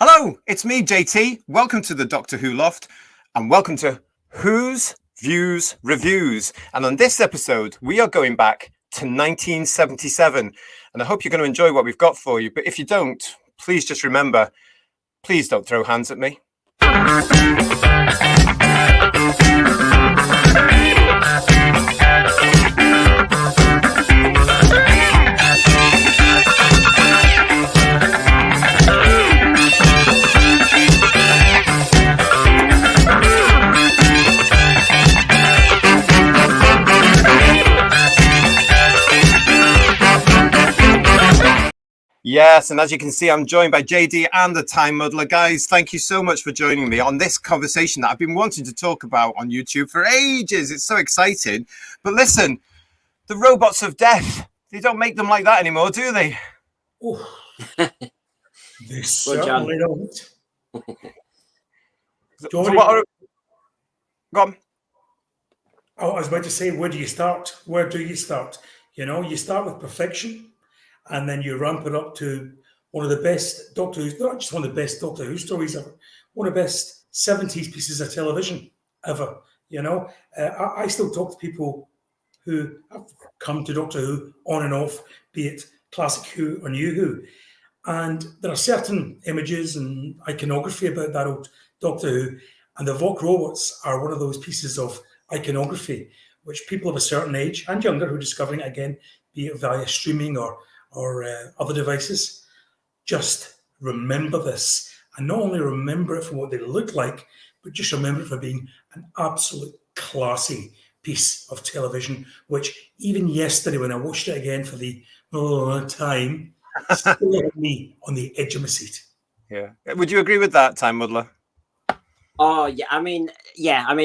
Hello, it's me, JT. Welcome to the Doctor Who Loft, and welcome to Who's Views Reviews. And on this episode, we are going back to 1977. And I hope you're going to enjoy what we've got for you. But if you don't, please just remember, please don't throw hands at me. Yes, and as you can see, I'm joined by JD and the Time Muddler. Guys, thank you so much for joining me on this conversation that I've been wanting to talk about on YouTube for ages. It's so exciting. But listen, the robots of death, they don't make them like that anymore, do they? Oh, they certainly don't. So what go on. I was about to say, where do you start? Where do you start? You know, you start with perfection, and then you ramp it up to one of the best Doctor Who, not just one of the best Doctor Who stories ever, one of the best 70s pieces of television ever. You know, I still talk to people who have come to Doctor Who on and off, be it classic Who or new Who. And there are certain images and iconography about that old Doctor Who, and the Voc robots are one of those pieces of iconography which people of a certain age and younger who are discovering it again, be it via streaming or other devices, just remember this. And not only remember it for what they look like, but just remember it for being an absolute classy piece of television, which even yesterday when I watched it again for the time, still had me on the edge of my seat. Yeah. Would you agree with that, Time Muddler? Oh, yeah. I mean,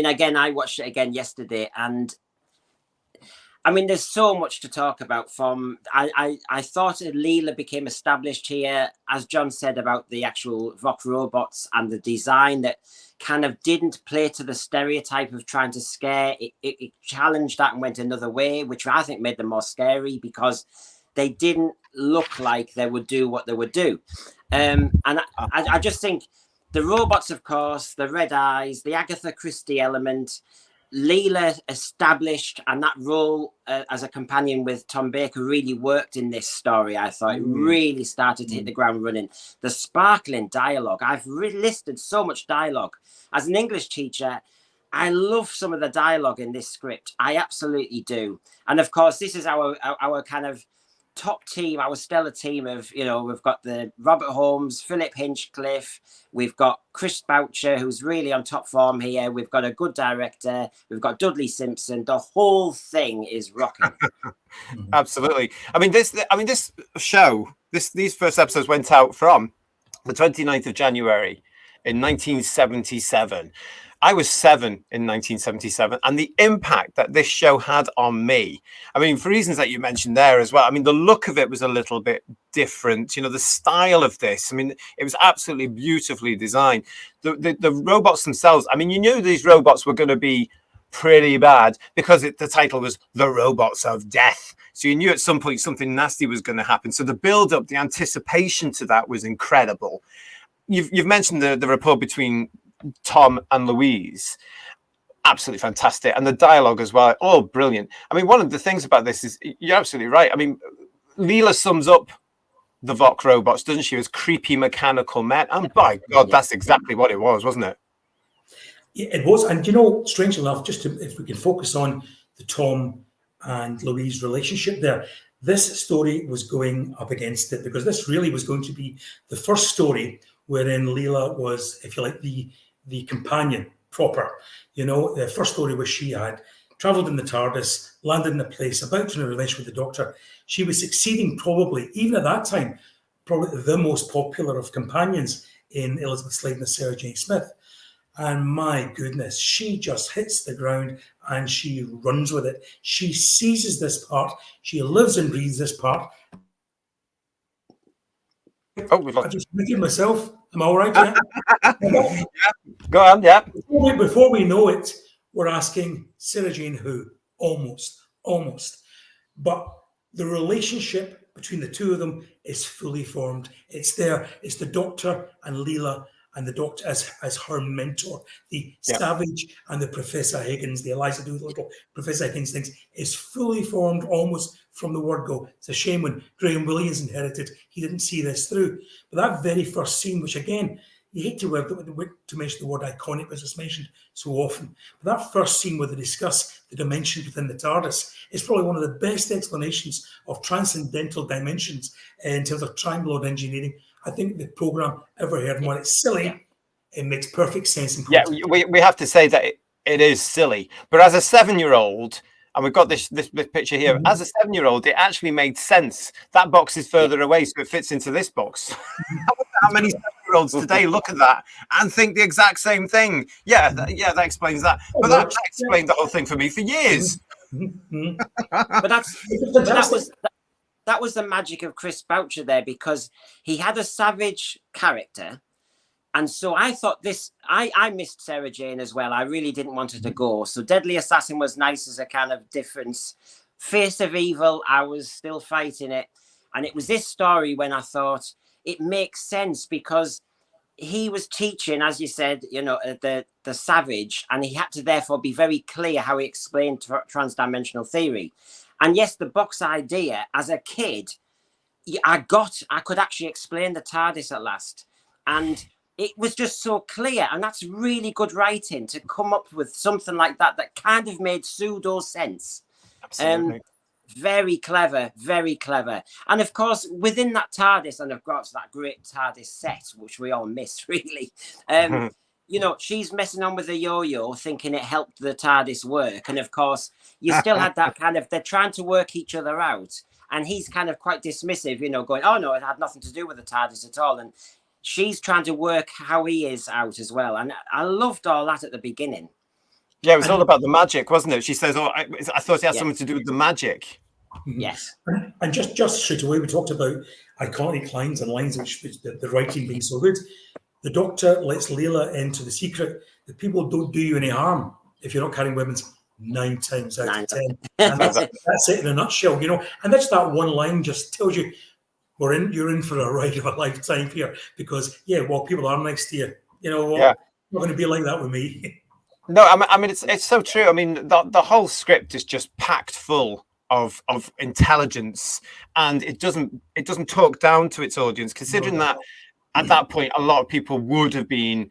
again, I watched it again yesterday, and I mean, there's so much to talk about. I thought Leela became established here, as John said, about the actual Voc robots and the design that kind of didn't play to the stereotype of trying to scare. It challenged that and went another way, which I think made them more scary because they didn't look like they would do what they would do. And I just think the robots, of course, the red eyes, the Agatha Christie element, Leela established, and that role as a companion with Tom Baker really worked in this story. I thought it really started to hit the ground running. The sparkling dialogue. I've listed so much dialogue. As an English teacher, I love some of the dialogue in this script. I absolutely do. And of course, this is our kind of top team, our stellar team of, you know, we've got the Robert Holmes, Philip Hinchcliffe, we've got Chris Boucher, who's really on top form here, we've got a good director, we've got Dudley Simpson. The whole thing is rocking. Absolutely. I mean, this show, these first episodes went out from the 29th of January in 1977. I was 7 in 1977, and the impact that this show had on me, I mean, for reasons that you mentioned there as well, I mean, the look of it was a little bit different. You know, the style of this, I mean, it was absolutely beautifully designed. The robots themselves, I mean, you knew these robots were going to be pretty bad because the title was The Robots of Death. So you knew at some point something nasty was going to happen. So the build-up, the anticipation to that was incredible. You've mentioned the rapport between Tom and Louise, absolutely fantastic, and the dialogue as well, all brilliant. I mean, one of the things about this is you're absolutely right. I mean, Leela sums up the Voc robots, doesn't she, as creepy mechanical men? And by God, that's exactly what it was, wasn't it? Yeah, it was. And you know, strangely enough, if we can focus on the Tom and Louise relationship there, this story was going up against it because this really was going to be the first story wherein Leela was, if you like, the companion proper. You know, the first story where she had travelled in the TARDIS, landed in a place, about to have revenge with the Doctor. She was succeeding probably, even at that time, probably the most popular of companions in Elizabeth Sladen and Sarah Jane Smith. And my goodness, she just hits the ground and she runs with it. She seizes this part. She lives and breathes this part. I just muted myself. Am I all right? Yeah. Go on, yeah. Before we know it, we're asking Sarah Jane who? Almost. But the relationship between the two of them is fully formed. It's there. It's the Doctor and Leela, and the Doctor as her mentor. The Savage and the Professor Higgins, the Eliza Doolittle, Professor Higgins things is fully formed almost from the word go. It's a shame when Graham Williams inherited, he didn't see this through. But that very first scene, which again, you hate to mention the word iconic because it's mentioned so often. But that first scene where they discuss the dimensions within the TARDIS is probably one of the best explanations of transcendental dimensions in terms of time lord engineering I think the programme ever heard. And when it's silly, it makes perfect sense. We have to say that it is silly. But as a 7-year-old, and we've got this picture here, as a 7-year-old, it actually made sense. That box is further away, so it fits into this box. How many 7-year-olds today look at that and think the exact same thing? Yeah, that explains that. But that explained the whole thing for me for years. But that was the magic of Chris Boucher there, because he had a Savage character. And so I thought I missed Sarah Jane as well. I really didn't want her to go. So Deadly Assassin was nice as a kind of difference. Face of Evil, I was still fighting it. And it was this story when I thought it makes sense, because he was teaching, as you said, the Savage, and he had to therefore be very clear how he explained transdimensional theory. And yes, the box idea, as a kid, I could actually explain the TARDIS at last. And it was just so clear. And that's really good writing, to come up with something like that kind of made pseudo sense. Absolutely. Very clever, very clever. And of course, within that TARDIS, and of course, that great TARDIS set, which we all miss, really. She's messing on with a yo-yo, thinking it helped the TARDIS work. And of course, you still had that kind of, they're trying to work each other out. And he's kind of quite dismissive, going, oh, no, it had nothing to do with the TARDIS at all. And she's trying to work how he is out as well. And I loved all that at the beginning. Yeah, it was all about the magic, wasn't it? She says, oh, I thought it had something to do with the magic. Yes. And just straight away, we talked about iconic lines and lines which the writing being so good. The Doctor lets Leela into the secret that people don't do you any harm if you're not carrying weapons 9 times out of 10. And that's it in a nutshell, And that's that one line just tells you you're in for a ride of a lifetime here, because people are nice to you. Not going to be like that with me. No, I mean it's so true. I mean the whole script is just packed full of intelligence, and it doesn't talk down to its audience, considering that at that point a lot of people would have been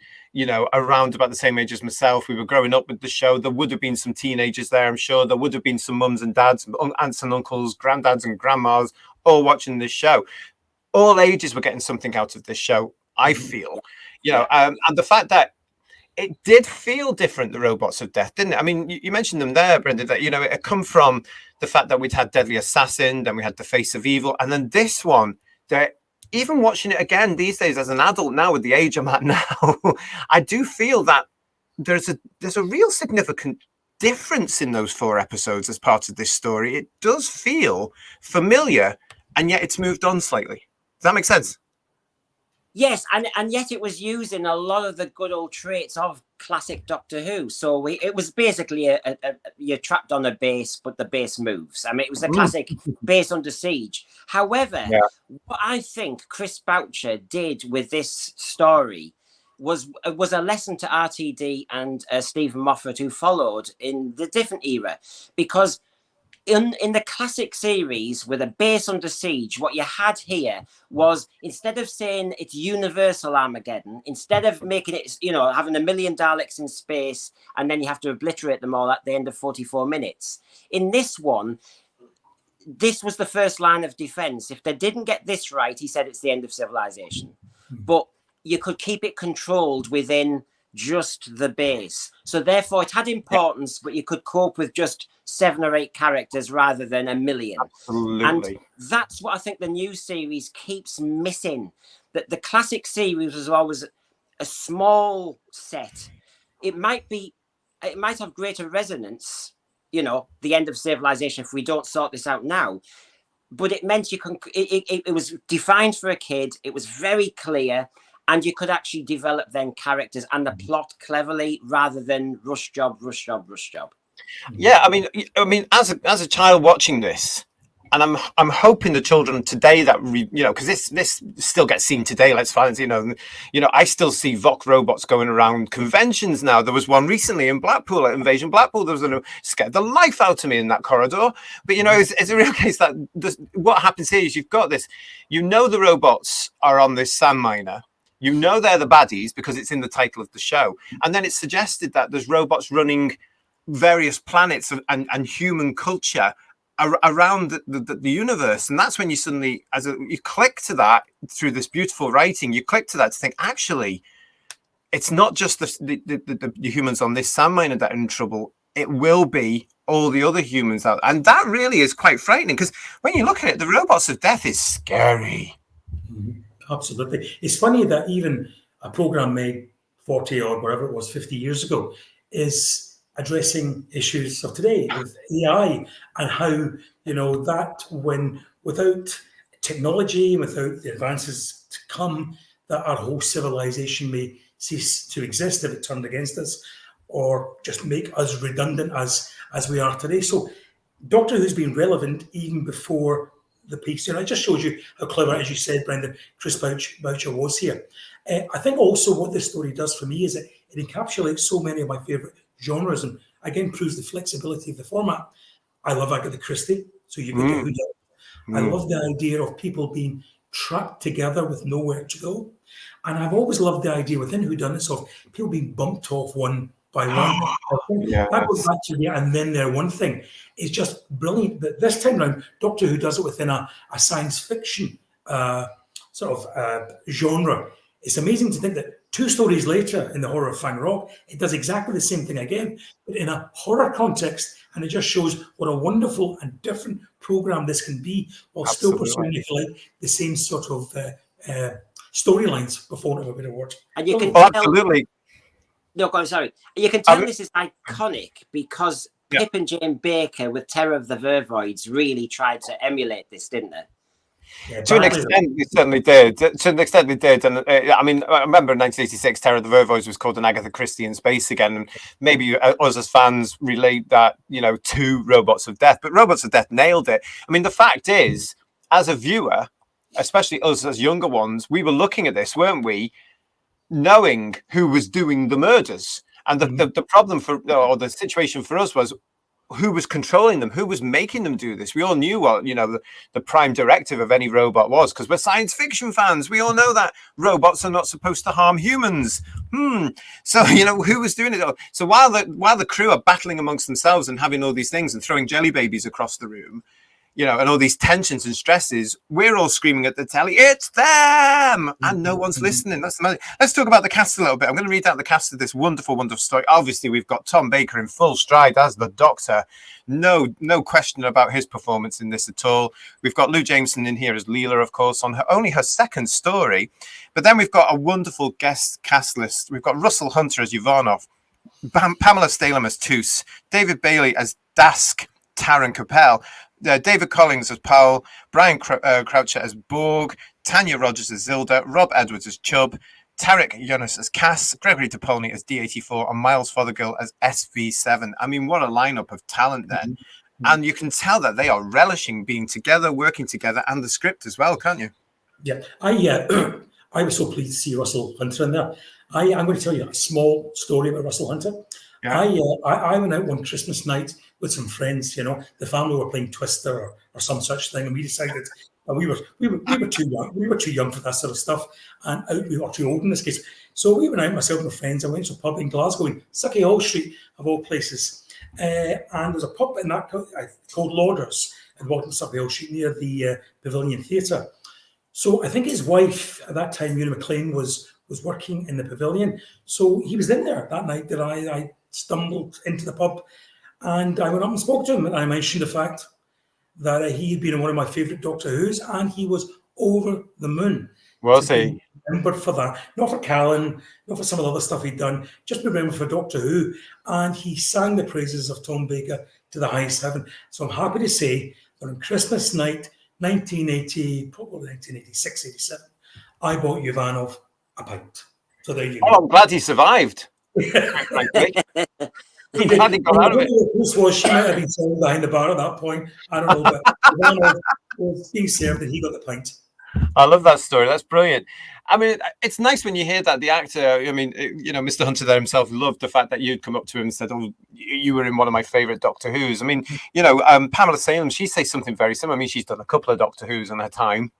around about the same age as myself. We were growing up with the show. There would have been some teenagers there, I'm sure. There would have been some mums and dads, aunts and uncles, granddads and grandmas all watching this show. All ages were getting something out of this show, I feel. And the fact that it did feel different, the Robots of Death, didn't it? I mean, you mentioned them there, Brenda, that, it come from the fact that we'd had Deadly Assassin, then we had The Face of Evil, and then this one, that even watching it again these days as an adult now, with the age I'm at now, I do feel that there's a real significant difference in those 4 episodes as part of this story. It does feel familiar, and yet it's moved on slightly. Does that make sense? Yes, and yet it was using a lot of the good old traits of classic Doctor Who. So it was basically you're trapped on a base, but the base moves. I mean, it was a classic base under siege. However, what I think Chris Boucher did with this story was a lesson to RTD and Stephen Moffat, who followed in the different era, because in the classic series with a base under siege, what you had here was, instead of saying it's universal Armageddon, instead of making it, having 1 million Daleks in space and then you have to obliterate them all at the end of 44 minutes. In this one, this was the first line of defense. If they didn't get this right, he said it's the end of civilization. But you could keep it controlled within just the base. So therefore it had importance, but you could cope with just 7 or 8 characters rather than 1 million. Absolutely. And that's what I think the new series keeps missing. That the classic series was always a small set. It might have greater resonance, the end of civilization, if we don't sort this out now. But it meant it was defined for a kid. It was very clear. And you could actually develop then characters and the plot cleverly, rather than rush job. Yeah, I mean, as a child watching this, I'm hoping the children today that because this still gets seen today. Let's find I still see Voc robots going around conventions now. There was one recently in Blackpool at Invasion Blackpool. There was scared the life out of me in that corridor. But it's a real case that what happens here is you've got this. The robots are on this sand miner. They're the baddies because it's in the title of the show, and then it's suggested that there's robots running various planets and human culture around the universe. And that's when you suddenly, you click to that through this beautiful writing, you click to that to think, actually, it's not just the humans on this sand miner that are in trouble. It will be all the other humans out. And that really is quite frightening, because when you look at it, the robots of death is scary. Absolutely. It's funny that even a program made 40 or whatever it was, 50 years ago, is addressing issues of today with AI, and how, that when without technology, without the advances to come, that our whole civilization may cease to exist if it turned against us, or just make us redundant as we are today. So Doctor Who's been relevant even before the piece. It just shows you how clever, as you said, Brendan, Chris Boucher was here. I think also what this story does for me is it encapsulates so many of my favourite genres, and again proves the flexibility of the format. I love Agatha Christie, so you've got the whodunit. I love the idea of people being trapped together with nowhere to go, and I've always loved the idea within whodunits of people being bumped off one by one. Yes. That goes back to and then there one thing is just brilliant. But this time round, Doctor Who does it within a science fiction genre. It's amazing to think that 2 stories later in the horror of Fang Rock, it does exactly the same thing again, but in a horror context, and it just shows what a wonderful and different program this can be, while still pursuing, if you like, the same sort of storylines, for want of a better word. And you can absolutely. No, I'm sorry. You can tell this is iconic because Pip and Jane Baker with Terror of the Vervoids really tried to emulate this, didn't they? Yeah, to an extent, they certainly did. To an extent, they did. And I remember in 1986, Terror of the Vervoids was called an Agatha Christie in space again. And maybe us as fans relate that, to Robots of Death. But Robots of Death nailed it. The fact is, as a viewer, especially us as younger ones, we were looking at this, weren't we, knowing who was doing the murders. And the problem or the situation for us was, who was controlling them, who was making them do this. We all knew what the prime directive of any robot was, because we're science fiction fans. We all know that robots are not supposed to harm humans. So who was doing it all? So while the crew are battling amongst themselves and having all these things and throwing jelly babies across the room, and all these tensions and stresses, we're all screaming at the telly, it's them! And no one's listening. That's the magic. Let's talk about the cast a little bit. I'm going to read out the cast of this wonderful, wonderful story. Obviously, we've got Tom Baker in full stride as the Doctor. No question about his performance in this at all. We've got Lou Jameson in here as Leela, of course, on only her second story. But then we've got a wonderful guest cast list. We've got Russell Hunter as Ivanov, Pamela Stalem as Toos, David Bailey as Dask, Taran Capel, David Collins as Powell, Brian Croucher as Borg, Tanya Rogers as Zilda, Rob Edwards as Chubb, Tarek Yunus as Cass, Gregory DePolny as D84, and Miles Fothergill as SV7. What a lineup of talent then. And you can tell that they are relishing being together, working together, and the script as well, can't you? Yeah, I was so pleased to see Russell Hunter in there. I'm going to tell you a small story about Russell Hunter. Yeah. I went out one Christmas night with some friends. The family were playing Twister or some such thing, and we decided we were too young. We were too young for that sort of stuff, and we were too old in this case. So we went out, myself and my friends, and went to a pub in Glasgow, in Suckyhall Street of all places. And there's a pub in that called Lauders in Suckyhall Street near the Pavilion Theatre. So I think his wife at that time, Una McLean, was working in the Pavilion. So he was in there that night that I stumbled into the pub, and I went up and spoke to him, and I mentioned the fact that he had been in one of my favourite Doctor Who's, and he was over the moon. Was he? Remembered for that, not for Callan, not for some of the other stuff he'd done, just remembered for Doctor Who, and he sang the praises of Tom Baker to the highest heaven. So I'm happy to say that on Christmas night, 1980, probably 1986, 87, I bought Ivanov a pint. So there you go. Oh, I'm glad he survived. I'm glad he got out of it. This was, she might have been sitting behind the bar at that point. I don't know, but Ivanov was being served and he got the pint. I love that story. That's brilliant. I mean, it's nice when you hear that the actor, I mean, you know, Mr. Hunter there himself loved the fact that you'd come up to him and said, oh, you were in one of my favorite Doctor Who's. I mean, you know, Pamela Salem, she says something very similar. I mean, she's done a couple of Doctor Who's in her time.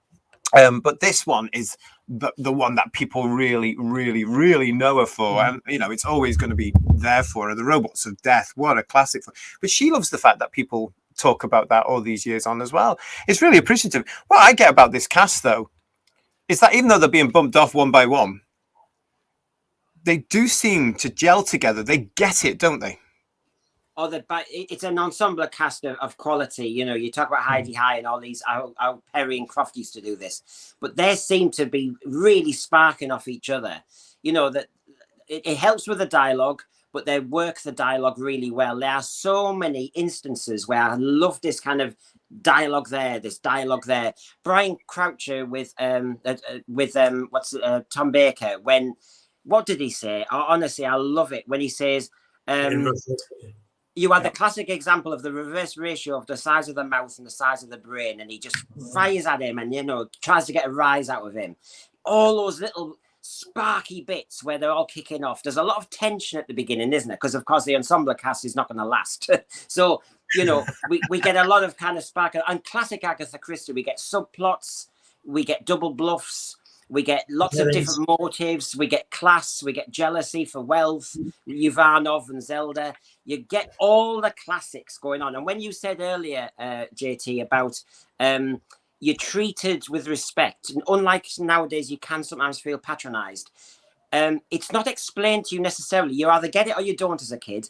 But this one is the one that people really, really, really know her for. And, you know, it's always going to be there for her. The Robots of Death, what a classic. But she loves the fact that people talk about that all these years on as well. It's really appreciative. What I get about this cast, though, is that even though they're being bumped off one by one, they do seem to gel together. They get it, don't they? Or it's an ensemble cast of quality. You know, you talk about Heidi High and all these, how Perry and Croft used to do this, but they seem to be really sparking off each other. You know, that it helps with the dialogue, but they work the dialogue really well. There are so many instances where I love this kind of dialogue there, this dialogue there. Brian Croucher with Tom Baker. What did he say? Honestly, I love it when he says, you are the classic example of the reverse ratio of the size of the mouth and the size of the brain. And he just fires at him and, you know, tries to get a rise out of him. All those little sparky bits where they're all kicking off. There's a lot of tension at the beginning, isn't there? Because, of course, the ensemble cast is not going to last. So, you know, we get a lot of kind of spark. And classic Agatha Christie, we get subplots, we get double bluffs. We get lots of different motives. We get class. We get jealousy for wealth. Ivanov and Zelda. You get all the classics going on. And when you said earlier, JT, about you're treated with respect, and unlike nowadays, you can sometimes feel patronized. It's not explained to you necessarily. You either get it or you don't as a kid.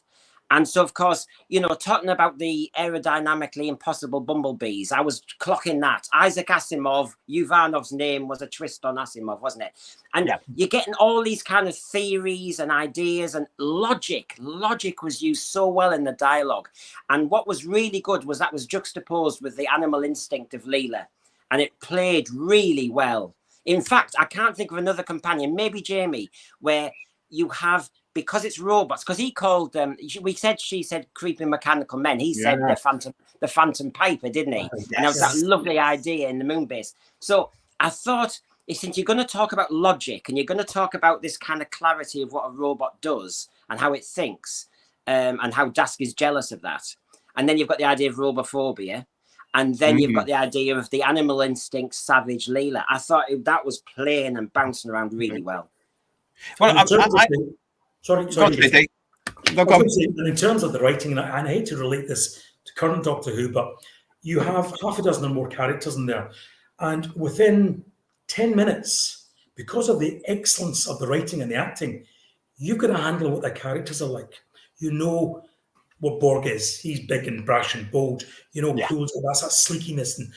And so, of course, you know, talking about the aerodynamically impossible bumblebees, I was clocking that. Isaac Asimov, Ivanov's name was a twist on Asimov, wasn't it? And you're getting all these kind of theories and ideas and logic. Logic was used so well in the dialogue. And what was really good was that was juxtaposed with the animal instinct of Leela. And it played really well. In fact, I can't think of another companion, maybe Jamie, where you have... because it's robots, because he called them, she said creeping mechanical men. He said the Phantom Piper, didn't he? Yes. And that was that lovely idea in the moon base. So I thought, since you're going to talk about logic and you're going to talk about this kind of clarity of what a robot does and how it thinks, and how Dask is jealous of that. And then you've got the idea of robophobia. And then you've got the idea of the animal instinct, savage Leela. I thought that was playing and bouncing around really well. Well, Sorry. And in terms of the writing, and I hate to relate this to current Doctor Who, but you have half a dozen or more characters in there. And within 10 minutes, because of the excellence of the writing and the acting, you've got to handle what their characters are like. You know what Borg is. He's big and brash and bold. You know, Cool's that's that sleekiness and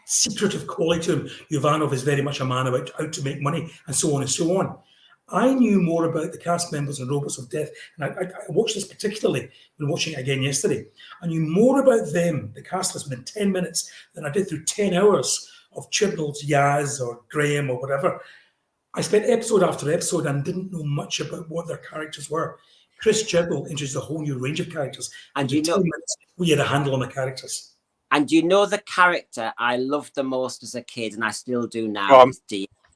secretive quality to him. Ivanov is very much a man out to make money, and so on and so on. I knew more about the cast members in Robots of Death, and I watched this particularly when watching it again yesterday. I knew more about them, the cast list, within 10 minutes than I did through 10 hours of Chibnall's Yaz or Graham or whatever. I spent episode after episode and didn't know much about what their characters were. Chris Chibnall introduced a whole new range of characters. And in 10 minutes, we had a handle on the characters. And you know the character I loved the most as a kid, and I still do now, is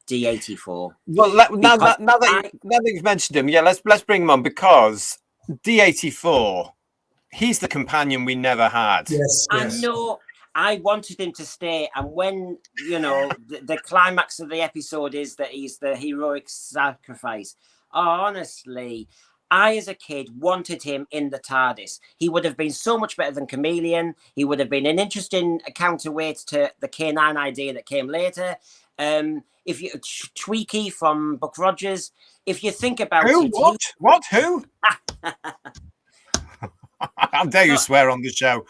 D84. Well, now that you've mentioned him, let's bring him on, because D84, he's the companion we never had. Yes. I know. I wanted him to stay, and when the climax of the episode is that he's the heroic sacrifice. Honestly, I, as a kid, wanted him in the TARDIS. He would have been so much better than Chameleon. He would have been an interesting counterweight to the K9 idea that came later. If you Tweaky from Buck Rogers, if you think about who? How dare you swear on the show?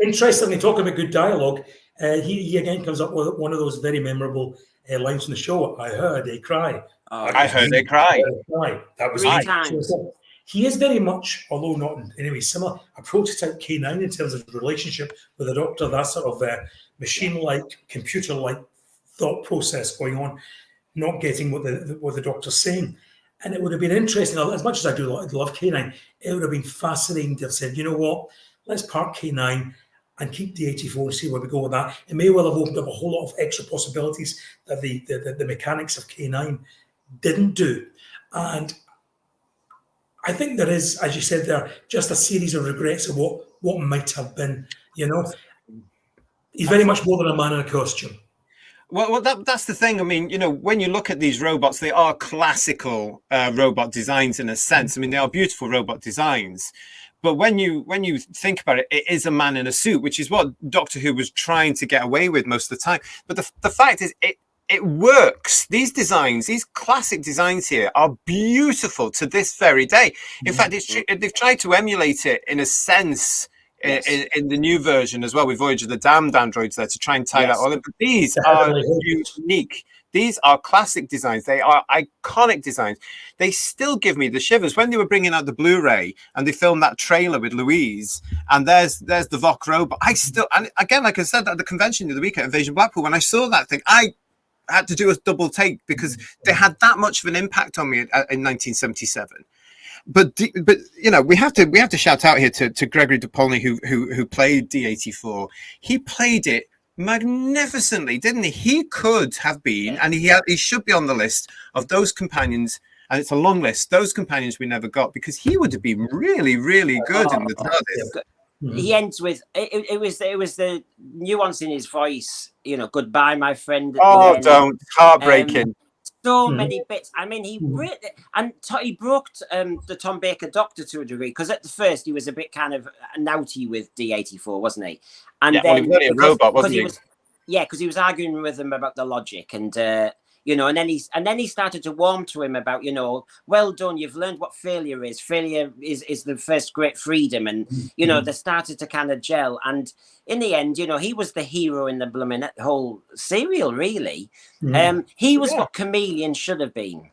Interestingly, talking about good dialogue, he again comes up with one of those very memorable lines in the show. I heard a cry. I heard a cry. That was 3 times. He is very much, although not in any way similar, a prototype K9 in terms of relationship with the Doctor, that sort of machine-like, computer-like thought process going on, not getting what the Doctor's saying. And it would have been interesting, as much as I do love K9, it would have been fascinating to have said, you know what, let's park K9 and keep D84 and see where we go with that. It may well have opened up a whole lot of extra possibilities that the mechanics of K9 didn't do. And I think there is, as you said there, just a series of regrets of what might have been, you know. He's very much more than a man in a costume. Well, that's the thing. I mean, you know, when you look at these robots, they are classical robot designs in a sense. I mean, they are beautiful robot designs. But when you think about it, it is a man in a suit, which is what Doctor Who was trying to get away with most of the time. But the fact is, it works. These designs, these classic designs here, are beautiful to this very day. In fact, they've tried to emulate it in a sense. Yes. In the new version as well, with Voyage of the Damned androids there to try and tie that all in. But these are unique. These are classic designs. They are iconic designs. They still give me the shivers when they were bringing out the Blu-ray and they filmed that trailer with Louise. And there's the Voc robot. And again, like I said at the convention the other week at Invasion Blackpool, when I saw that thing, I had to do a double take because they had that much of an impact on me in 1977. But you know, we have to shout out here to Gregory DePolny who played D84. He played it magnificently, didn't he? He could have been, and he should be on the list of those companions. And it's a long list. Those companions we never got because he would have been really, really good in the TARDIS. He ends with it was the nuance in his voice. You know, goodbye, my friend. Don't heartbreaking. So many bits. I mean, he broke the Tom Baker Doctor to a degree because at the first he was a bit kind of naughty with D84, wasn't he? And then he was only a robot, wasn't he? Because he was arguing with him about the logic, and you know, and then he started to warm to him about, you know, well done, you've learned what failure is. Failure is the first great freedom, and you know, they started to kind of gel, and in the end, you know, he was the hero in the blooming whole serial, really. He was what Chameleon should have been.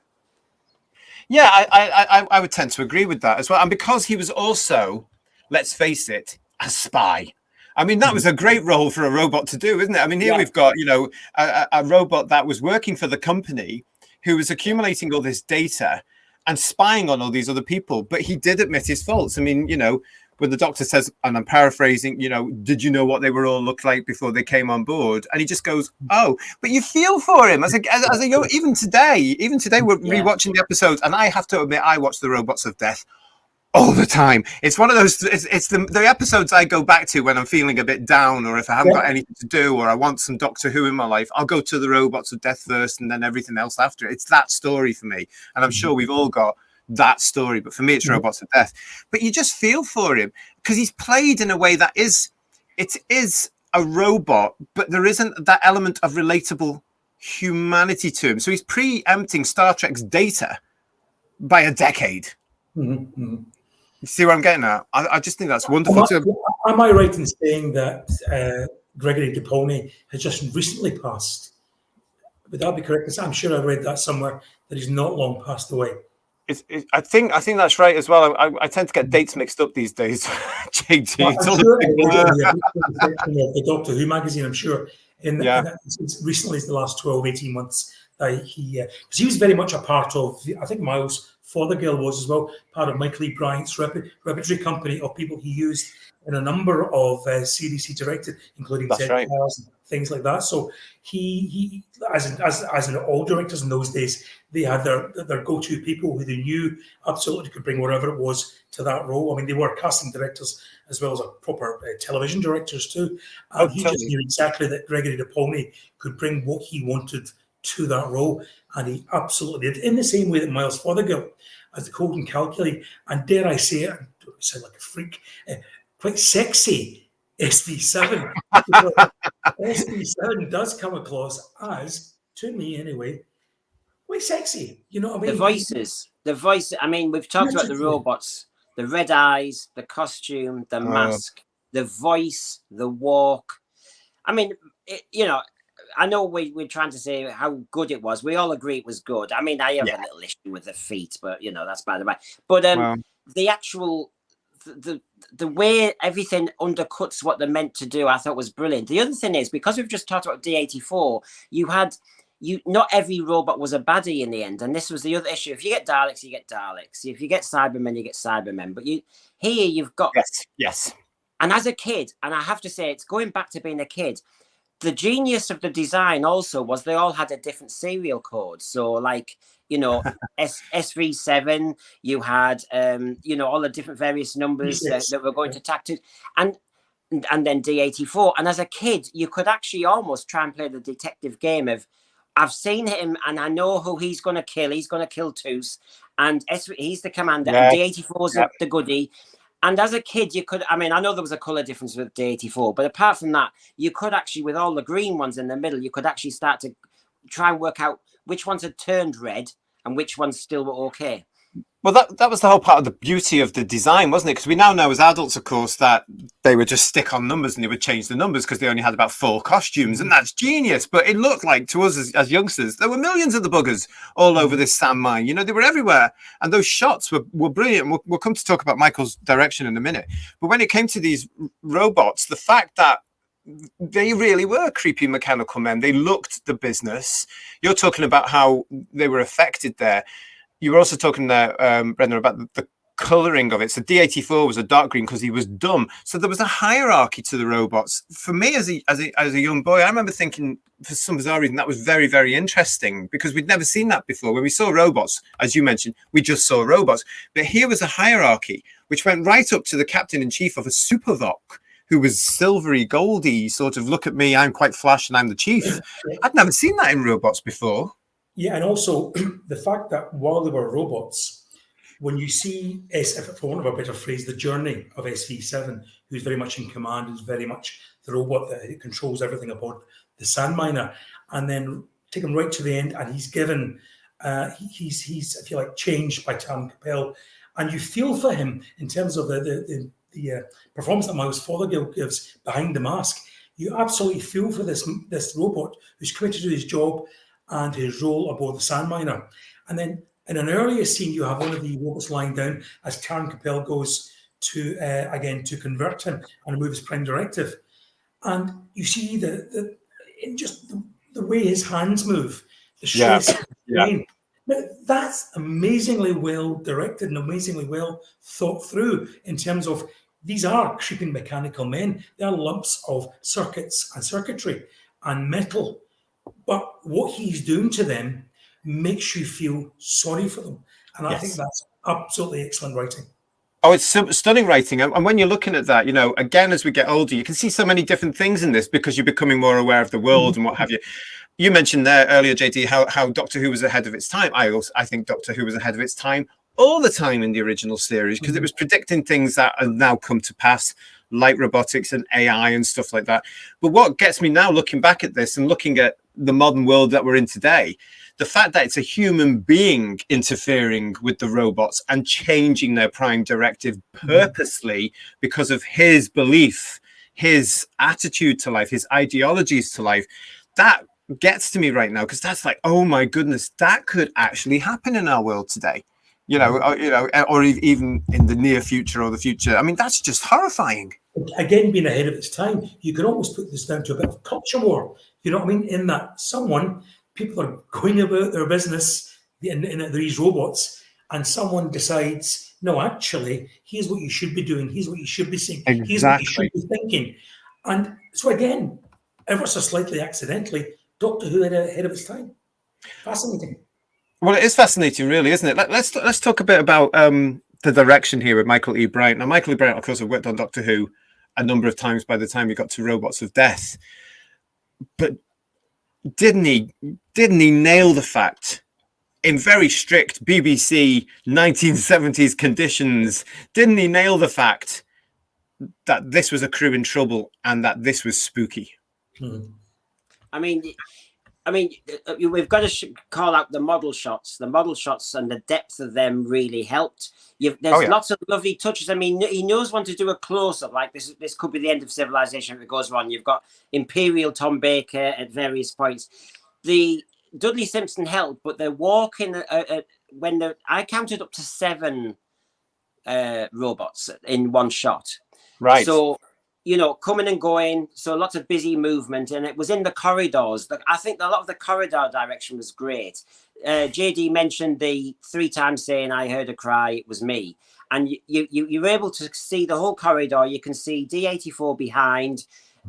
Yeah, I would tend to agree with that as well, and because he was also, let's face it, a spy. I mean, that was a great role for a robot to do, isn't it? I mean, here we've got, you know, a robot that was working for the company who was accumulating all this data and spying on all these other people. But he did admit his faults. I mean, you know, when the Doctor says, and I'm paraphrasing, you know, did you know what they were all looked like before they came on board? And he just goes, oh, but you feel for him. Even today we're rewatching the episodes, and I have to admit, I watch the Robots of Death all the time. It's one of those, it's the episodes I go back to when I'm feeling a bit down, or if I haven't got anything to do, or I want some Doctor Who in my life. I'll go to the Robots of Death first and then everything else after. It's that story for me. And I'm sure we've all got that story, but for me it's Robots of Death. But you just feel for him because he's played in a way that is a robot, but there isn't that element of relatable humanity to him. So he's preempting Star Trek's data by a decade. You see what I'm getting at? I just think that's wonderful. Am I right in saying that Gregory DePolny has just recently passed? Would that be correct? I'm sure I read that somewhere, that he's not long passed away. I think that's right as well. I tend to get dates mixed up these days. JT, the Doctor Who magazine, I'm sure, recently, the last 12, 18 months, because he was very much a part of, I think Miles Fothergill was as well, part of Michael E. Bryant's repertory company of people he used in a number of series he directed, including Z-Files and things like that. So he as in all directors in those days, they had their go-to people who they knew absolutely could bring whatever it was to that role. I mean, they were casting directors as well as a proper television directors too. He just knew exactly that Gregory DePolny could bring what he wanted to that role, and he absolutely did, in the same way that Miles Fothergill as the cold and calculated, and dare I say it, I don't sound like a freak, quite sexy SV7. SV7 does come across as, to me anyway, quite sexy. You know what I mean? The voice. I mean, we've talked about the robots, the red eyes, the costume, the mask, the voice, the walk. I mean, you know, I know we're trying to say how good it was. We all agree it was good. I mean, I have a little issue with the feet, but you know, that's by the way. But the actual the way everything undercuts what they're meant to do, I thought was brilliant. The other thing is, because we've just talked about D84, you had not every robot was a baddie in the end, and this was the other issue. If you get Daleks, you get Daleks. If you get Cybermen, you get Cybermen. But you've got yes. And as a kid, and I have to say, it's going back to being a kid. The genius of the design also was they all had a different serial code. So, like, S37, you had all the different various numbers that were going to tactics, and then D84. And as a kid, you could actually almost try and play the detective game of, I've seen him and I know who he's going to kill. He's going to kill Toos, and he's the commander, and D84's the goodie. And as a kid, you could, I know there was a colour difference with D84, but apart from that, you could actually, with all the green ones in the middle, you could actually start to try and work out which ones had turned red and which ones still were okay. Well, that was the whole part of the beauty of the design, wasn't it? Because we now know as adults, of course, that they would just stick on numbers and they would change the numbers because they only had about 4 costumes, and that's genius. But it looked like to us as youngsters, there were millions of the buggers all over this sand mine. They were everywhere, and those shots were brilliant. We'll come to talk about Michael's direction in a minute. But when it came to these robots, the fact that they really were creepy mechanical men, they looked the business. You're talking about how they were affected there. You were also talking there, Brendan, about the colouring of it. So D84 was a dark green because he was dumb. So there was a hierarchy to the robots. For me, as a young boy, I remember thinking, for some bizarre reason, that was very, very interesting because we'd never seen that before. When we saw robots, as you mentioned, we just saw robots. But here was a hierarchy which went right up to the captain-in-chief of a Supervoc, who was silvery, goldy, sort of, look at me, I'm quite flash and I'm the chief. I'd never seen that in robots before. Yeah, and also the fact that while they were robots, when you see, for want of a better phrase, the journey of SV7, who's very much in command, who's very much the robot that controls everything aboard the sand miner, and then take him right to the end, and he's given, he's if you like, changed by Taran Capell, and you feel for him in terms of the performance that Miles Fothergill gives behind the mask. You absolutely feel for this robot who's committed to his job and his role aboard the sand miner. And then in an earlier scene, you have one of the robots lying down as Taran Capell goes to convert him and remove his prime directive. And you see the way his hands move, the stress. That's amazingly well directed and amazingly well thought through in terms of these are creeping mechanical men. They are lumps of circuits and circuitry and metal. But what he's doing to them makes you feel sorry for them. And I think that's absolutely excellent writing. Oh, it's stunning writing. And when you're looking at that, again, as we get older, you can see so many different things in this because you're becoming more aware of the world and what have you. You mentioned there earlier, JD, how Doctor Who was ahead of its time. I think Doctor Who was ahead of its time all the time in the original series because it was predicting things that have now come to pass, like robotics and AI and stuff like that. But what gets me now looking back at this and looking at the modern world that we're in today, the fact that it's a human being interfering with the robots and changing their prime directive purposely because of his belief, his attitude to life, his ideologies to life, that gets to me right now because that's like, oh my goodness, that could actually happen in our world today. Or even in the near future or the future. I mean, that's just horrifying. Again, being ahead of its time, you can almost put this down to a bit of culture war. You know what I mean? In that people are going about their business in these robots, and someone decides, no, actually, here's what you should be doing. Here's what you should be saying. Exactly. Here's what you should be thinking. And so again, ever so slightly accidentally, Doctor Who ahead of its time. Fascinating. Well, it is fascinating, really, isn't it? Let's talk a bit about the direction here with Michael E. Bryant. Now, Michael E. Bryant, of course, have worked on Doctor Who a number of times by the time he got to Robots of Death. But didn't he nail the fact in very strict BBC 1970s conditions? Didn't he nail the fact that this was a crew in trouble and that this was spooky? Mm-hmm. I mean, we've got to call out the model shots. The model shots and the depth of them really helped. There's lots of lovely touches. I mean, he knows when to do a close-up. Like this could be the end of civilization if it goes wrong. You've got Imperial Tom Baker at various points. The Dudley Simpson helped, but they're walking I counted up to 7 robots in one shot. Right. So, coming and going. So lots of busy movement, and it was in the corridors. I think a lot of the corridor direction was great. JD mentioned the 3 times saying, "I heard a cry, it was me." And you're able to see the whole corridor. You can see D84 behind,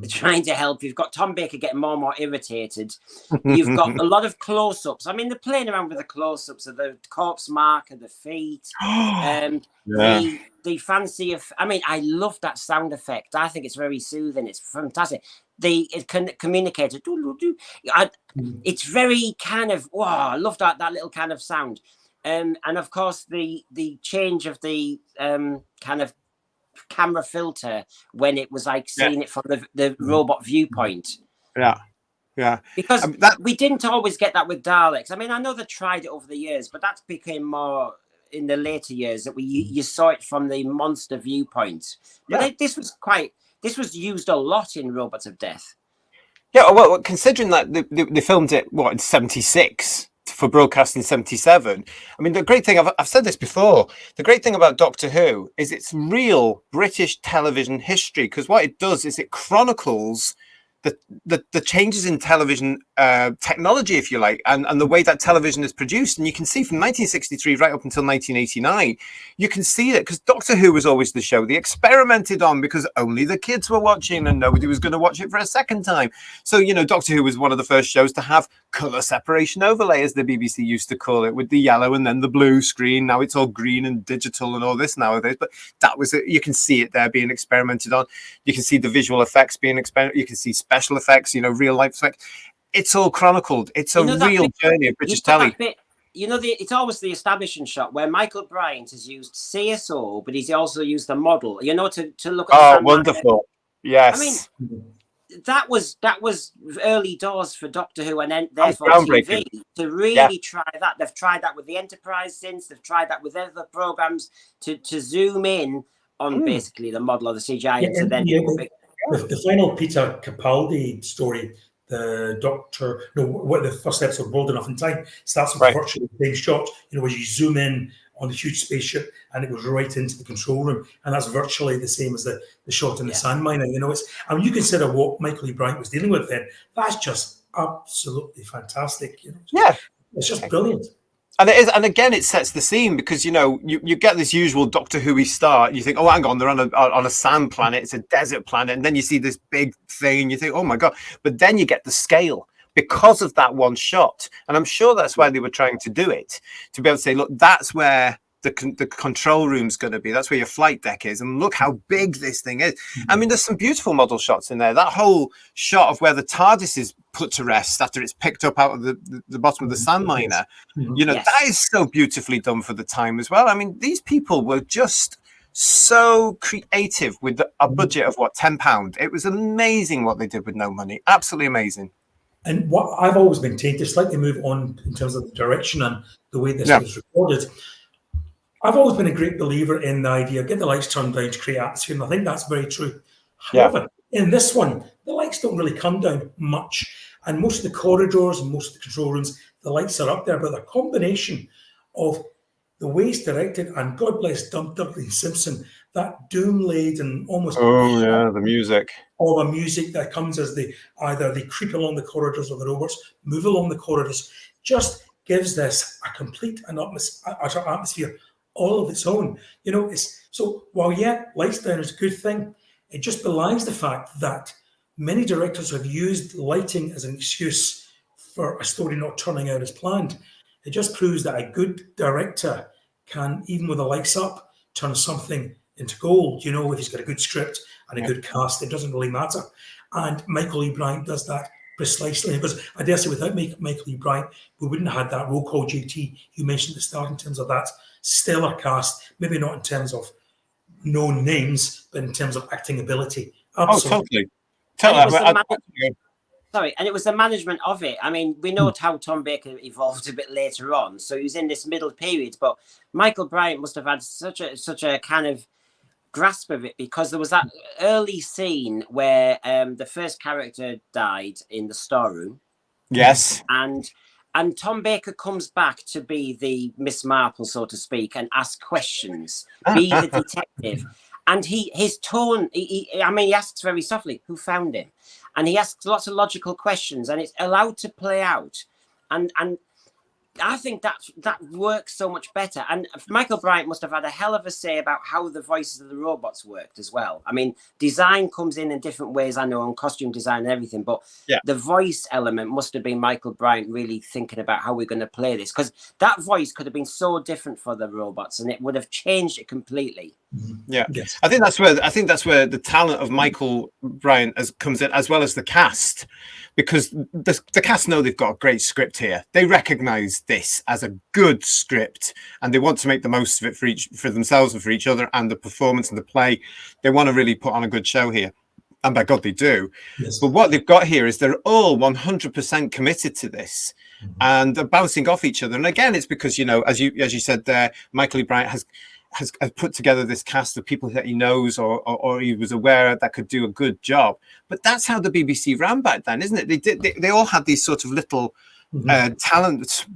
trying to help. You've got Tom Baker getting more and more irritated. You've got a lot of close-ups. I mean, they're playing around with the close-ups of the corpse mark and the feet. The fancy of, I mean, I love that sound effect. I think it's very soothing. It's fantastic. It can communicate. It's very kind of, wow, I love that little kind of sound. And of course, the change of the kind of camera filter when it was like seeing it from the robot viewpoint. Yeah. Because we didn't always get that with Daleks. I mean, I know they tried it over the years, but that became more in the later years that you saw it from the monster viewpoint. But this was used a lot in Robots of Death. Yeah, well, considering that they filmed it in 76 for broadcast in 77. I mean, the great thing, I've said this before, the great thing about Doctor Who is it's real British television history, because what it does is it chronicles the changes in television technology, if you like, and the way that television is produced. And you can see from 1963 right up until 1989, you can see that because Doctor Who was always the show they experimented on, because only the kids were watching and nobody was going to watch it for a second time. So, Doctor Who was one of the first shows to have colour separation overlay, as the BBC used to call it, with the yellow and then the blue screen. Now it's all green and digital and all this nowadays, but that was it. You can see it there being experimented on. You can see the visual effects being experimented. You can see special effects, real life effects. It's all chronicled. It's a real journey of British telly. It's always the establishing shot where Michael Bryant has used CSO, but he's also used a model, to look at. Oh, wonderful. Yes. I mean, that was early doors for Doctor Who and then therefore TV to really try that. They've tried that with the Enterprise since. They've tried that with other programs to zoom in on basically the model of the CGI. The final Peter Capaldi story, the first episode, Bold Enough in Time, starts with virtually the same shot, where you zoom in on the huge spaceship and it goes right into the control room. And that's virtually the same as the shot in the sand miner. You consider what Michael E. Bryant was dealing with then. That's just absolutely fantastic. Yeah. It's just brilliant. And it is, and again, it sets the scene because you get this usual Doctor Who-y start. And you think, oh, hang on, they're on a sand planet, it's a desert planet, and then you see this big thing, and you think, oh my god! But then you get the scale because of that one shot, and I'm sure that's why they were trying to do it, to be able to say, look, that's where the control room's going to be. That's where your flight deck is, and look how big this thing is. I mean, there's some beautiful model shots in there. That whole shot of where the TARDIS is put to rest after it's picked up out of the bottom of the sand miner, that is so beautifully done for the time as well. I mean, these people were just so creative with a budget of £10. It was amazing what they did with no money. Absolutely amazing. And what I've always maintained, to slightly move on in terms of the direction and the way this was recorded, I've always been a great believer in the idea of get the lights turned down to create atmosphere, and I think that's very true. However, in this one, the lights don't really come down much, and most of the corridors and most of the control rooms, the lights are up there, but the combination of the way it's directed, and God bless Douglas Simpson, that doom-laden, almost the music. All the music that comes as they creep along the corridors of the robots, move along the corridors, just gives this a complete atmosphere all of its own. So while lights down is a good thing, it just belies the fact that many directors have used lighting as an excuse for a story not turning out as planned. It just proves that a good director can, even with the lights up, turn something into gold. If he's got a good script and a good cast, it doesn't really matter. And Michael E. Bryant does that precisely. Because I dare say without Michael E. Bryant, we wouldn't have had that roll call JT you mentioned at the start in terms of that stellar cast, maybe not in terms of known names, but in terms of acting ability. Absolutely. Sorry, and it was the management of it. I mean, we know how Tom Baker evolved a bit later on, so he was in this middle period. But Michael Bryant must have had such a kind of grasp of it, because there was that early scene where the first character died in the storeroom. Yes, and Tom Baker comes back to be the Miss Marple, so to speak, and ask questions, be the detective. And his tone, I mean, he asks very softly, who found him? And he asks lots of logical questions, and it's allowed to play out. And I think that works so much better. And Michael Bryant must have had a hell of a say about how the voices of the robots worked as well. I mean, design comes in different ways, I know, on costume design and everything, but the voice element must have been Michael Bryant really thinking about how we're going to play this, because that voice could have been so different for the robots, and it would have changed it completely. Yeah, yes. I think that's where the talent of Michael Bryant comes in, as well as the cast, because the cast know they've got a great script here. They recognize this as a good script, and they want to make the most of it for themselves and for each other, and the performance and the play. They want to really put on a good show here, and by God, they do. Yes. But what they've got here is they're all 100% committed to this, and they're bouncing off each other. And again, it's because, you know, as you said there, Michael Bryant has put together this cast of people that he knows or he was aware that could do a good job. But that's how the BBC ran back then, isn't it? They all had these sort of little talent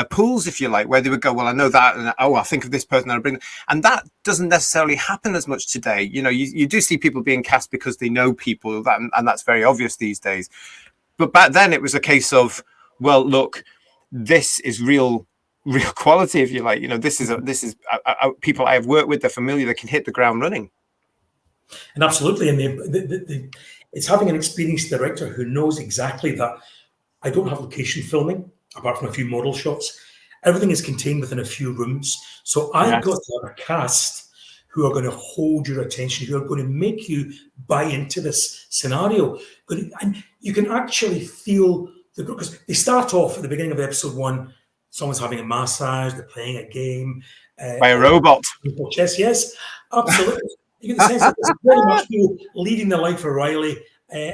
pools, if you like, where they would go, well, I know that, and I think of this person, and I bring, and that doesn't necessarily happen as much today. You know, you do see people being cast because they know people, and that's very obvious these days. But back then it was a case of, well, look, this is real quality, if you like. You know, this is people I have worked with, they're familiar, they can hit the ground running. And absolutely, and it's having an experienced director who knows exactly that. I don't have location filming apart from a few model shots. Everything is contained within a few rooms, so I've got to have a cast who are going to hold your attention, who are going to make you buy into this scenario. And you can actually feel because they start off at the beginning of episode 1. Someone's having a massage, they're playing a game. By a robot. Chess, yes, absolutely. You get the sense that it's very much people leading the life of Riley,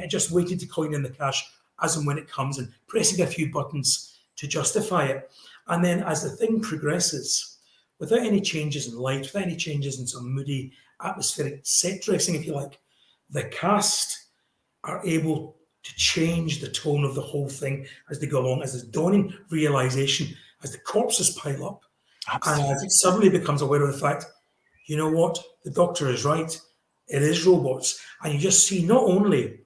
just waiting to coin in the cash as and when it comes, and pressing a few buttons to justify it. And then as the thing progresses, without any changes in light, without any changes in some moody, atmospheric set dressing, if you like, the cast are able to change the tone of the whole thing as they go along, as there's dawning realization, as the corpses pile up. Absolutely. And as it suddenly becomes aware of the fact, you know what, the doctor is right, it is robots. And you just see not only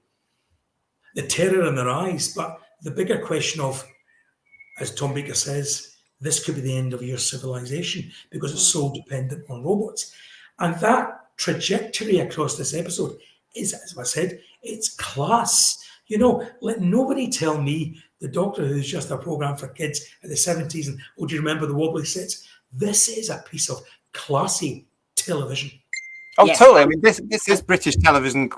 the terror in their eyes, but the bigger question of, as Tom Baker says, this could be the end of your civilization because it's so dependent on robots. And that trajectory across this episode is, as I said, it's class. You know, let nobody tell me the Doctor Who's just a program for kids in the 70s and, oh, do you remember the wobbly sets? This is a piece of classy television. Oh, yes. Totally. I mean, this is British television,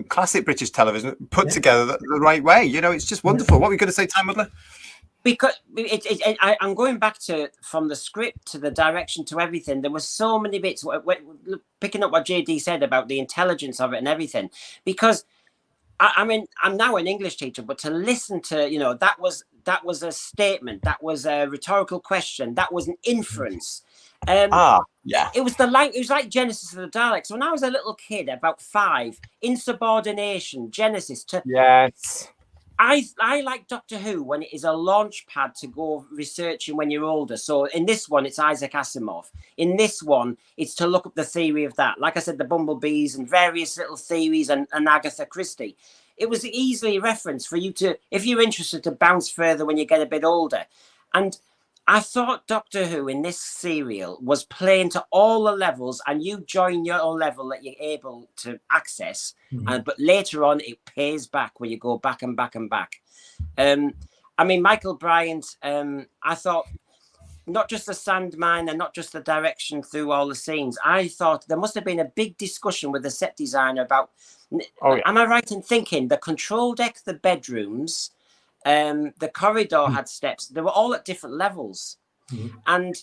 classic British television, put together the right way. You know, it's just wonderful. What were you going to say, Time Muddler? Because I'm going back to from the script to the direction to everything. There were so many bits, picking up what JD said about the intelligence of it and everything. Because, I mean, I'm now an English teacher, but to listen to, you know, that was a statement. That was a rhetorical question. That was an inference. Yeah. It was like Genesis of the Daleks. When I was a little kid, about 5, insubordination, Genesis. Yes. I like Doctor Who when it is a launch pad to go researching when you're older. So in this one, it's Isaac Asimov. In this one, it's to look up the theory of that. Like I said, the bumblebees and various little theories and Agatha Christie. It was easily referenced for you to, if you're interested, to bounce further when you get a bit older. And I thought Doctor Who in this serial was playing to all the levels, and you join your own level that you're able to access. But later on, it pays back when you go back and back and back. I mean, Michael Bryant, I thought not just the Sandmine and not just the direction through all the scenes. I thought there must have been a big discussion with the set designer about, am I right in thinking the control deck, the bedrooms, the corridor had steps. They were all at different levels. And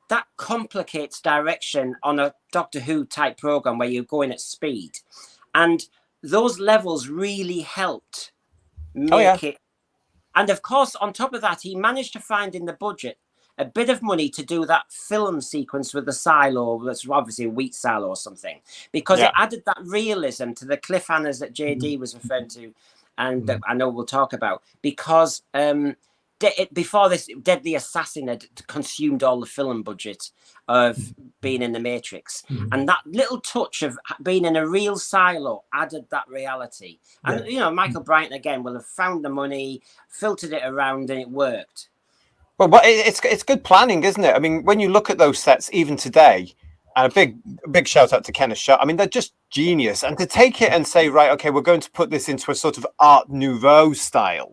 that complicates direction on a Doctor Who type program where you're going at speed. And those levels really helped make it. And of course, on top of that, he managed to find in the budget a bit of money to do that film sequence with the silo. That's obviously a wheat silo or something, because it added that realism to the cliffhangers that JD was referring to. And that I know we'll talk about, because before this, Deadly Assassin had consumed all the film budget of being in the Matrix, and that little touch of being in a real silo added that reality. And Michael Brighton again will have found the money, filtered it around, and it worked. Well, but it's good planning, isn't it? I mean, when you look at those sets, even today, and a big shout out to Kenneth Shaw. I mean, they're just genius. And to take it and say, right, okay, we're going to put this into a sort of Art Nouveau style,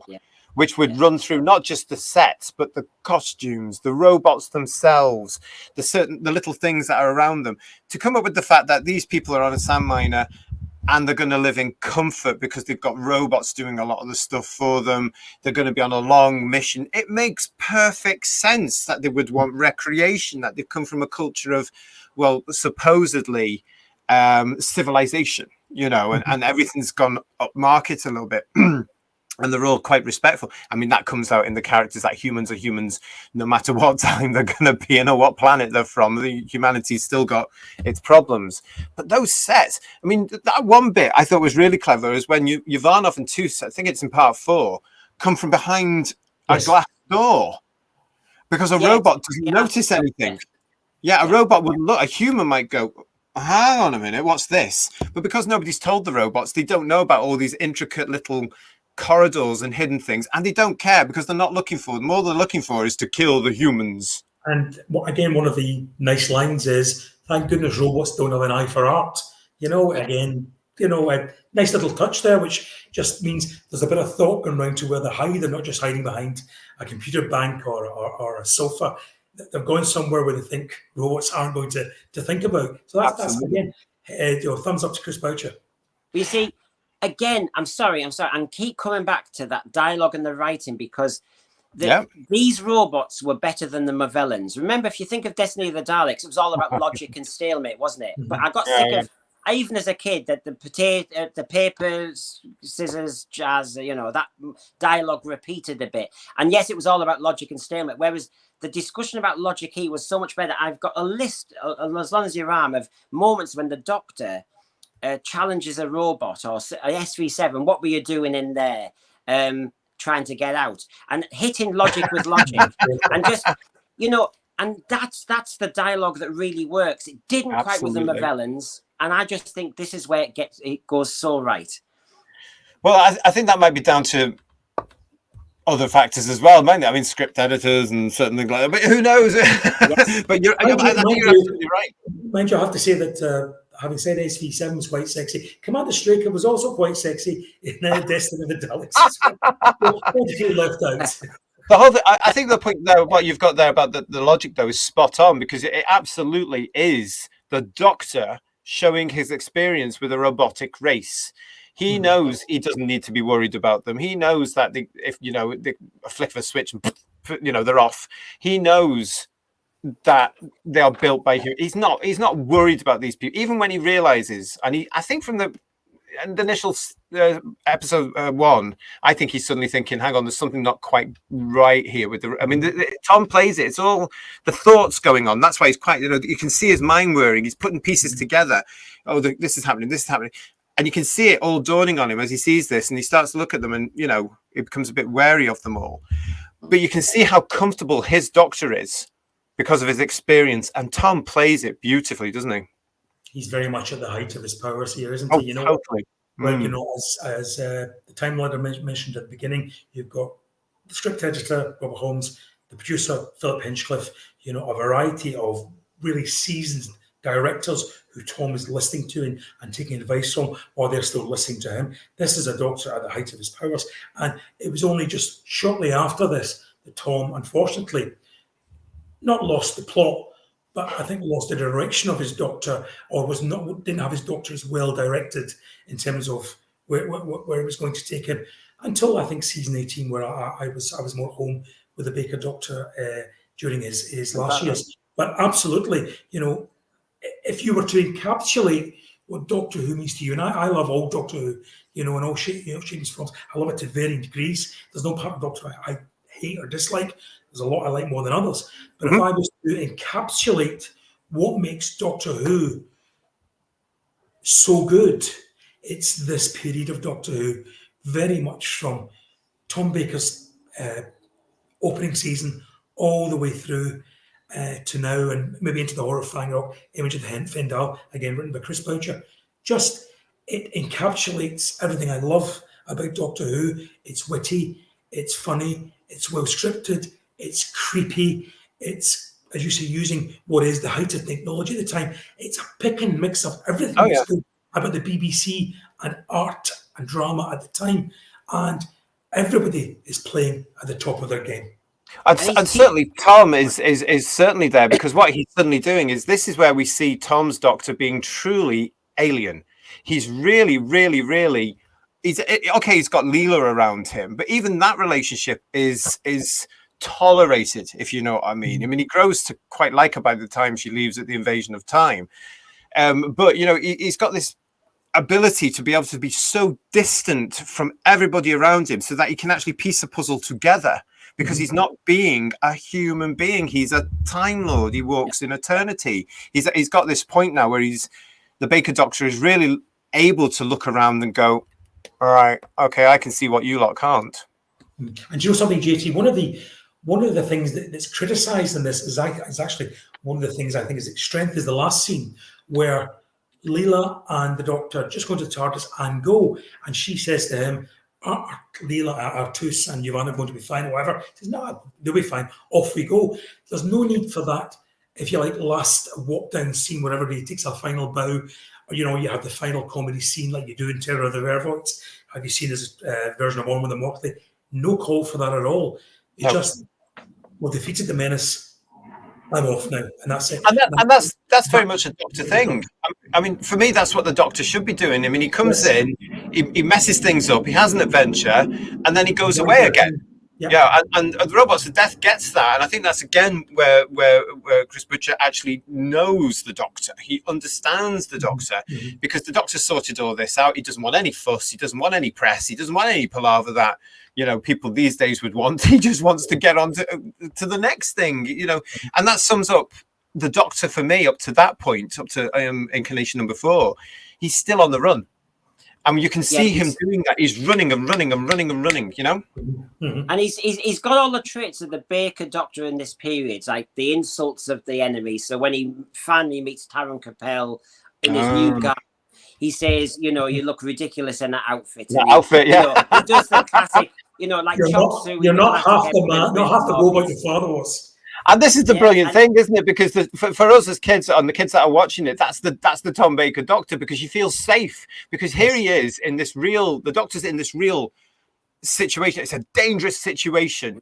which would run through not just the sets, but the costumes, the robots themselves, the little things that are around them, to come up with the fact that these people are on a sand miner and they're going to live in comfort because they've got robots doing a lot of the stuff for them. They're going to be on a long mission. It makes perfect sense that they would want recreation, that they've come from a culture of, well, supposedly civilization, and everything's gone up market a little bit. And they're all quite respectful. I mean, that comes out in the characters that humans are humans no matter what time they're going to be in or what planet they're from. Humanity's still got its problems. But those sets, I mean, that one bit I thought was really clever is when Ivanov and Tusa, I think it's in part 4, come from behind a glass door because a robot doesn't notice anything. A robot would look, a human might go, hang on a minute, what's this? But because nobody's told the robots, they don't know about all these intricate little corridors and hidden things, and they don't care because they're not looking for them. All they're looking for is to kill the humans. And again, one of the nice lines is, thank goodness robots don't have an eye for art. Again, a nice little touch there, which just means there's a bit of thought going around to where they hide. They're not just hiding behind a computer bank or a sofa. They're going somewhere where they think robots aren't going to think about. So that's again, thumbs up to Chris Boucher. You see, again, I'm sorry, and keep coming back to that dialogue and the writing, because these robots were better than the Movellans. Remember, if you think of Destiny of the Daleks, it was all about logic and stalemate, wasn't it? But I got sick of, even as a kid, that the papers, scissors, jazz, that dialogue repeated a bit. And yes, it was all about logic and stalemate, whereas the discussion about logic here was so much better. I've got a list, as long as your arm, of moments when the Doctor challenges a robot or a SV7. What were you doing in there? Trying to get out, and hitting logic with logic, and just and that's the dialogue that really works. It didn't quite with the Movellans, and I just think this is where it goes so right. Well, I think that might be down to other factors as well, mainly. I mean, script editors and certain things like that. But who knows? Yes. But I think you're absolutely right. Mind you, I have to say that. Having said SV7 was quite sexy, Commander Straker was also quite sexy in Destiny of the Daleks. Left out. The whole thing, I think the point there, what you've got there about the logic, though, is spot on, because it absolutely is the Doctor showing his experience with a robotic race. He knows he doesn't need to be worried about them. He knows that if they flick of a switch and they're off. He knows that they are built by him. He's not worried about these people, even when he realizes, and I think from the initial episode 1, I think he's suddenly thinking, hang on, there's something not quite right here with Tom plays it. It's all the thoughts going on. That's why he's quite, you can see his mind whirring. He's putting pieces together. Oh, this is happening. This is happening. And you can see it all dawning on him as he sees this, and he starts to look at them, and, he becomes a bit wary of them all. But you can see how comfortable his Doctor is because of his experience, and Tom plays it beautifully, doesn't he? He's very much at the height of his powers here, isn't he? Totally. Well, as the Time Lord mentioned at the beginning, you've got the script editor, Robert Holmes, the producer, Philip Hinchcliffe, a variety of really seasoned directors who Tom is listening to and taking advice from while they're still listening to him. This is a Doctor at the height of his powers. And it was only just shortly after this that Tom, unfortunately, not lost the plot, but I think lost the direction of his Doctor, or didn't have his Doctor as well directed in terms of where it was going to take him, until I think season 18, where I was more at home with the Baker Doctor during his last years. But absolutely, if you were to encapsulate what Doctor Who means to you, and I love all Doctor Who, and all Shane's films, I love it to varying degrees. There's no part of Doctor Who I hate or dislike. There's a lot I like more than others. But if I was to encapsulate what makes Doctor Who so good, it's this period of Doctor Who, very much from Tom Baker's opening season all the way through to now, and maybe into the Horror of Fang Rock, Image of the Fendal, again written by Chris Boucher. Just, it encapsulates everything I love about Doctor Who. It's witty, it's funny, it's well scripted, it's creepy, it's, as you say, using what is the height of technology at the time. It's a pick and mix of everything that's good about the BBC and art and drama at the time. And everybody is playing at the top of their game. And certainly Tom is certainly there, because what he's suddenly doing is, this is where we see Tom's Doctor being truly alien. He's really, really, really, he's got Leela around him, but even that relationship is tolerated, if you know what I mean. I mean, he grows to quite like her by the time she leaves at the Invasion of Time. But, you know, he's got this ability to be able to be so distant from everybody around him so that he can actually piece a puzzle together, because he's not being a human being. He's a Time Lord. He walks in eternity. He's got this point now where the Baker Doctor is really able to look around and go, all right, okay, I can see what you lot can't. And you know something, JT, one of the things that's criticised in this is actually one of the things I think is its strength is the last scene where Leela and the Doctor just go to TARDIS and go, and she says to him, "Are Leela, Artus and Giovanna going to be fine, or whatever?" He says, "No, they'll be fine. Off we go." There's no need for that, if you like, last walk down scene where everybody takes a final bow, or, you know, you have the final comedy scene like you do in Terror of the Vervoids. Have you seen this version of Ormond and Mockley? No call for that at all. You just, well, defeated the menace. I'm off now, and that's it. And that's very much a Doctor thing. I mean, for me, that's what the Doctor should be doing. I mean, he comes in, he messes things up, he has an adventure, and then he goes away again. Yeah, and the Robots of Death gets that, and I think that's again where Chris Butcher actually knows the Doctor. He understands the Doctor, because the Doctor sorted all this out. He doesn't want any fuss. He doesn't want any press. He doesn't want any palaver that, you know, people these days would want. He just wants to get on to the next thing, you know, and that sums up the Doctor for me up to that point, up to incarnation number 4. He's still on the run. I mean, you can see him doing that. He's running and running and running and running, you know? And he's got all the traits of the Baker Doctor in this period, like the insults of the enemy. So when he finally meets Taron Capel in his new garb, he says, you know, you look ridiculous in that outfit. That outfit, you know, he does the classic, you know, like you're not half the man, not half the boy like your father was. And this is the brilliant thing, isn't it? Because for us as kids, and the kids that are watching it, that's the Tom Baker Doctor, because you feel safe. Because here he is in this real, the Doctor's in this real situation. It's a dangerous situation.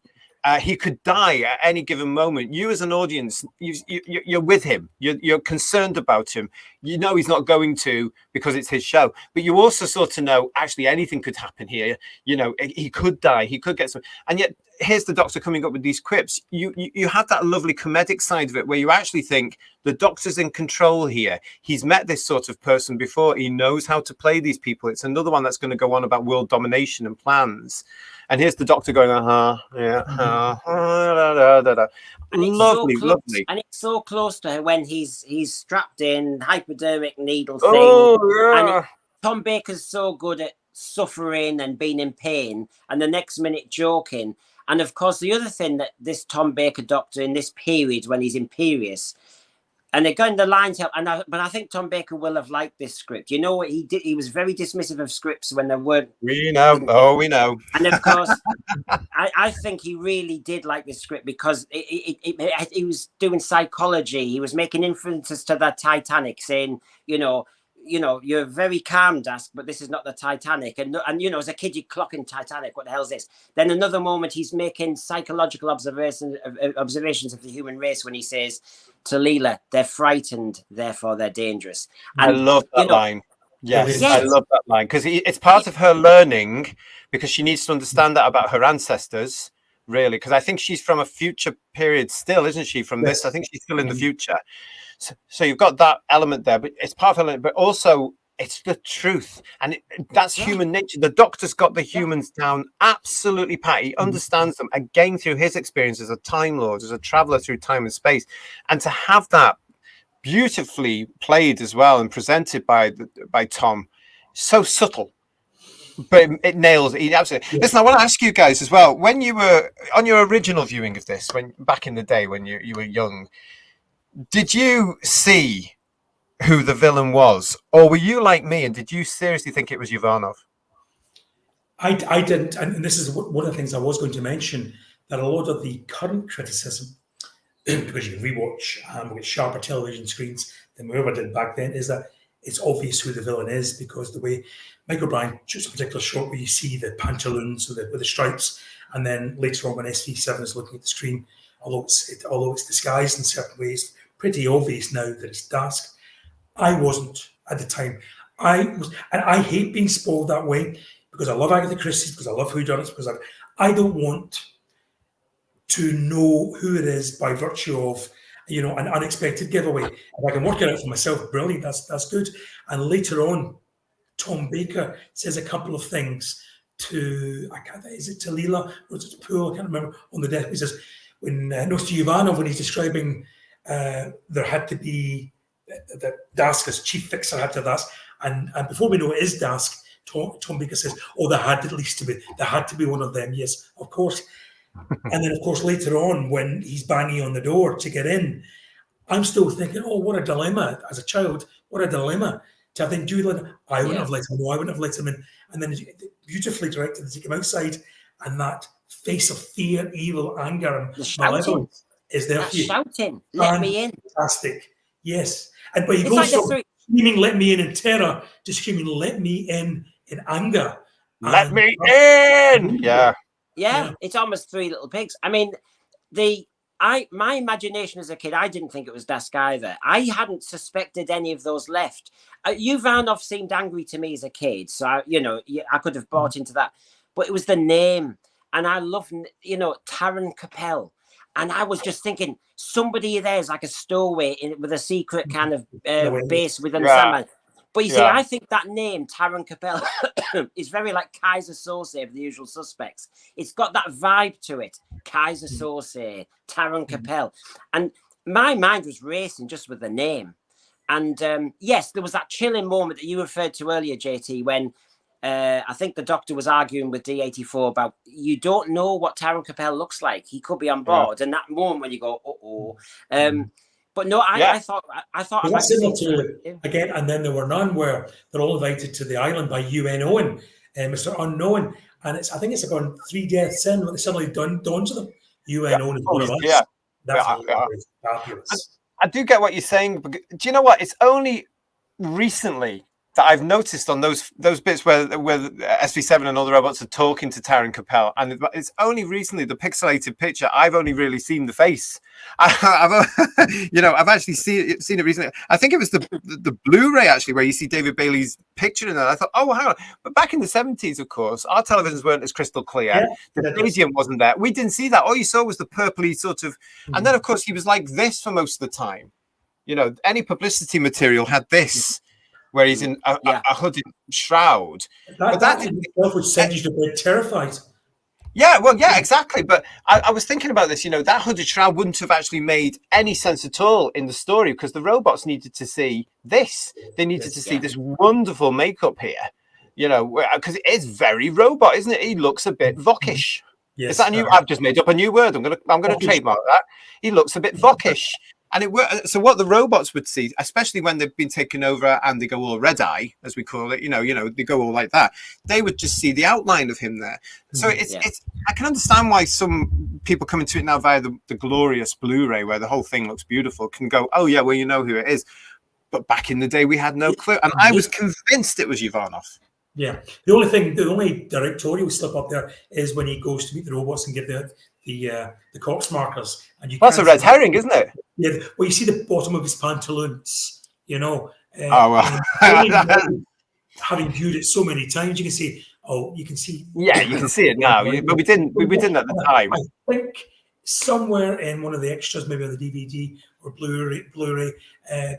He could die at any given moment. You as an audience, you're with him. You're concerned about him. You know he's not going to, because it's his show. But you also sort of know, actually, anything could happen here. You know, he could die. He could get some. And yet, here's the Doctor coming up with these quips. You have that lovely comedic side of it, where you actually think the Doctor's in control here. He's met this sort of person before. He knows how to play these people. It's another one that's going to go on about world domination and plans. And here's the Doctor going, lovely, lovely. And it's so close to her when he's strapped in, hypodermic needle thing. And Tom Baker's so good at suffering and being in pain, and the next minute joking. And of course, the other thing that this Tom Baker Doctor in this period, when he's imperious, and again, the lines help. But I think Tom Baker will have liked this script. You know what he did? He was very dismissive of scripts when there weren't. We know. Oh, we know. And of course, I think he really did like this script, because he was doing psychology. He was making inferences to the Titanic, saying, you know, you're very calm, Dask, but this is not the Titanic. And you know, as a kid, you clock in Titanic. What the hell is this? Then another moment, he's making psychological observations of the human race when he says to Leela, they're frightened, therefore they're dangerous. And, I love that line. Yes, I love that line, because it's part of her learning, because she needs to understand that about her ancestors, really, because I think she's from a future period still, isn't she, from this? I think she's still in the future. So you've got that element there, but it's part of it, but also it's the truth. And that's human nature. The Doctor's got the humans down absolutely pat. He understands them, again, through his experience as a Time Lord, as a traveler through time and space. And to have that beautifully played as well and presented by Tom, so subtle. but it nails it. Absolutely. Yeah. Listen, I want to ask you guys as well. When you were on your original viewing of this, when back in the day when you were young, did you see who the villain was, or were you like me and did you seriously think it was Ivanov? I didn't, and this is one of the things I was going to mention, that a lot of the current criticism, because you can rewatch with sharper television screens than we ever did back then, is that it's obvious who the villain is, because the way Michael Bryan shoots a particular shot where you see the pantaloons with the stripes, and then later on when SV7 is looking at the screen, although it's disguised in certain ways, pretty obvious now that it's Dask. I wasn't at the time. And I hate being spoiled that way, because I love Agatha Christie, because I love whodunits, because I don't want to know who it is by virtue of an unexpected giveaway. If I can work it out for myself, brilliant. That's good. And later on, Tom Baker says a couple of things to Leela or is it to Poole? I can't remember. On the death, he says to Ivanov when he's describing there had to be that Dask as chief fixer had to Dask, and before we know it is Dask, Tom Baker says, "Oh, there had to be one of them." Yes, of course. And then, of course, later on, when he's banging on the door to get in, I'm still thinking, "Oh, what a dilemma!" As a child, what a dilemma to think, I wouldn't have let him. No, I wouldn't have let him in. And then beautifully directed to take him outside, and that face of fear, evil, anger, and malevolence is there for you. Shouting, "Let me in!" Fantastic. Yes, but he goes from screaming "Let me in" terror to screaming "Let me in" anger. Let me in. Yeah, it's almost Three Little Pigs. I mean, my imagination as a kid, I didn't think it was Dask either. I hadn't suspected any of those left. Ivanov seemed angry to me as a kid, so I could have bought into that. But it was the name, and I love Taran Capel. And I was just thinking, somebody there is like a stowaway with a secret kind of base within Sandman. But you see, I think that name, Taran Capel, is very like Kaiser Soze of The Usual Suspects. It's got that vibe to it. Kaiser Soze, Taran Capel. And my mind was racing just with the name. And yes, there was that chilling moment that you referred to earlier, JT, when I think the doctor was arguing with D84 about you don't know what Taran Capel looks like. He could be on board. And that moment when you go, but no, I thought that's similar to again, and then there were none where they're all invited to the island by UN Owen, Mr. Unknown, and I think it's about 3 deaths in when it suddenly dawns on them. UN Owen is one of us. Yeah, that's fabulous. I do get what you're saying. But do you know what? It's only recently that I've noticed on those bits where SV7 and all the robots are talking to Taran Capel, and it's only recently the pixelated picture. I've only really seen the face. I've actually seen it recently. I think it was the Blu-ray actually where you see David Bailey's picture in that. I thought, oh, hang on. But back in the 70s, of course, our televisions weren't as crystal clear. Yeah, the stadium wasn't there. We didn't see that. All you saw was the purpley sort of, and then of course he was like this for most of the time. Any publicity material had this. Where he's in a hooded shroud. That in itself would send you to bed terrified. Yeah, well, yeah, exactly. But I was thinking about this, that hooded shroud wouldn't have actually made any sense at all in the story because the robots needed to see this. They needed to see this wonderful makeup here, because it is very robot, isn't it? He looks a bit Vokish. Yes, is that a new? I've just made up a new word. I'm gonna trademark that. He looks a bit Vokish. And so what the robots would see, especially when they've been taken over and they go all red eye, as we call it, they go all like that. They would just see the outline of him there. So it's I can understand why some people coming to it now via the glorious Blu-ray, where the whole thing looks beautiful, can go, oh yeah, well, you know who it is. But back in the day, we had no clue, and I was convinced it was Ivanov. Yeah, the only directorial slip up there is when he goes to meet the robots and give the corpse markers, and that's a red herring, isn't it? Yeah, well, you see the bottom of his pantaloons, oh well. Having viewed it so many times, you can see. Oh, you can see. Yeah, you can see it now, but we didn't at the time. I think somewhere in one of the extras, maybe on the DVD or Blu-ray,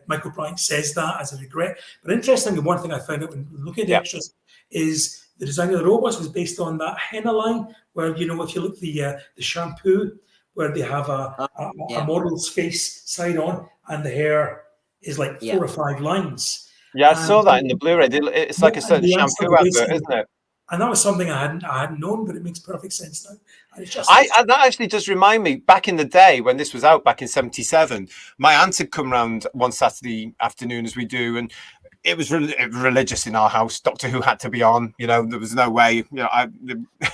Michael Bryan says that as a regret. But interestingly, one thing I found out when looking at the extras is the design of the robots was based on that henna line, where if you look the shampoo, where they have a model's face side on, and the hair is like 4 or 5 lines. Yeah, I saw that in the Blu-ray. It's like a certain shampoo advert, isn't it? And that was something I hadn't known, but it makes perfect sense now. And it's just That actually does remind me, back in the day when this was out, back in '77, my aunt had come round one Saturday afternoon, as we do, and it was religious in our house. Doctor Who had to be on. You know, there was no way. You know,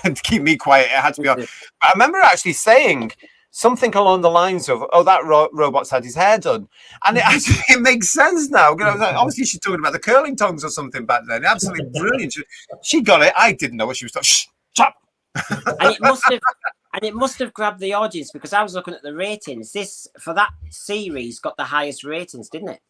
to keep me quiet, it had to be on. But I remember actually saying something along the lines of, "Oh, that robot's had his hair done," and it makes sense now. You know, obviously she's talking about the curling tongs or something back then. Absolutely brilliant. She got it. I didn't know what she was talking. Shh, stop. And it must have grabbed the audience, because I was looking at the ratings. This, for that series, got the highest ratings, didn't it?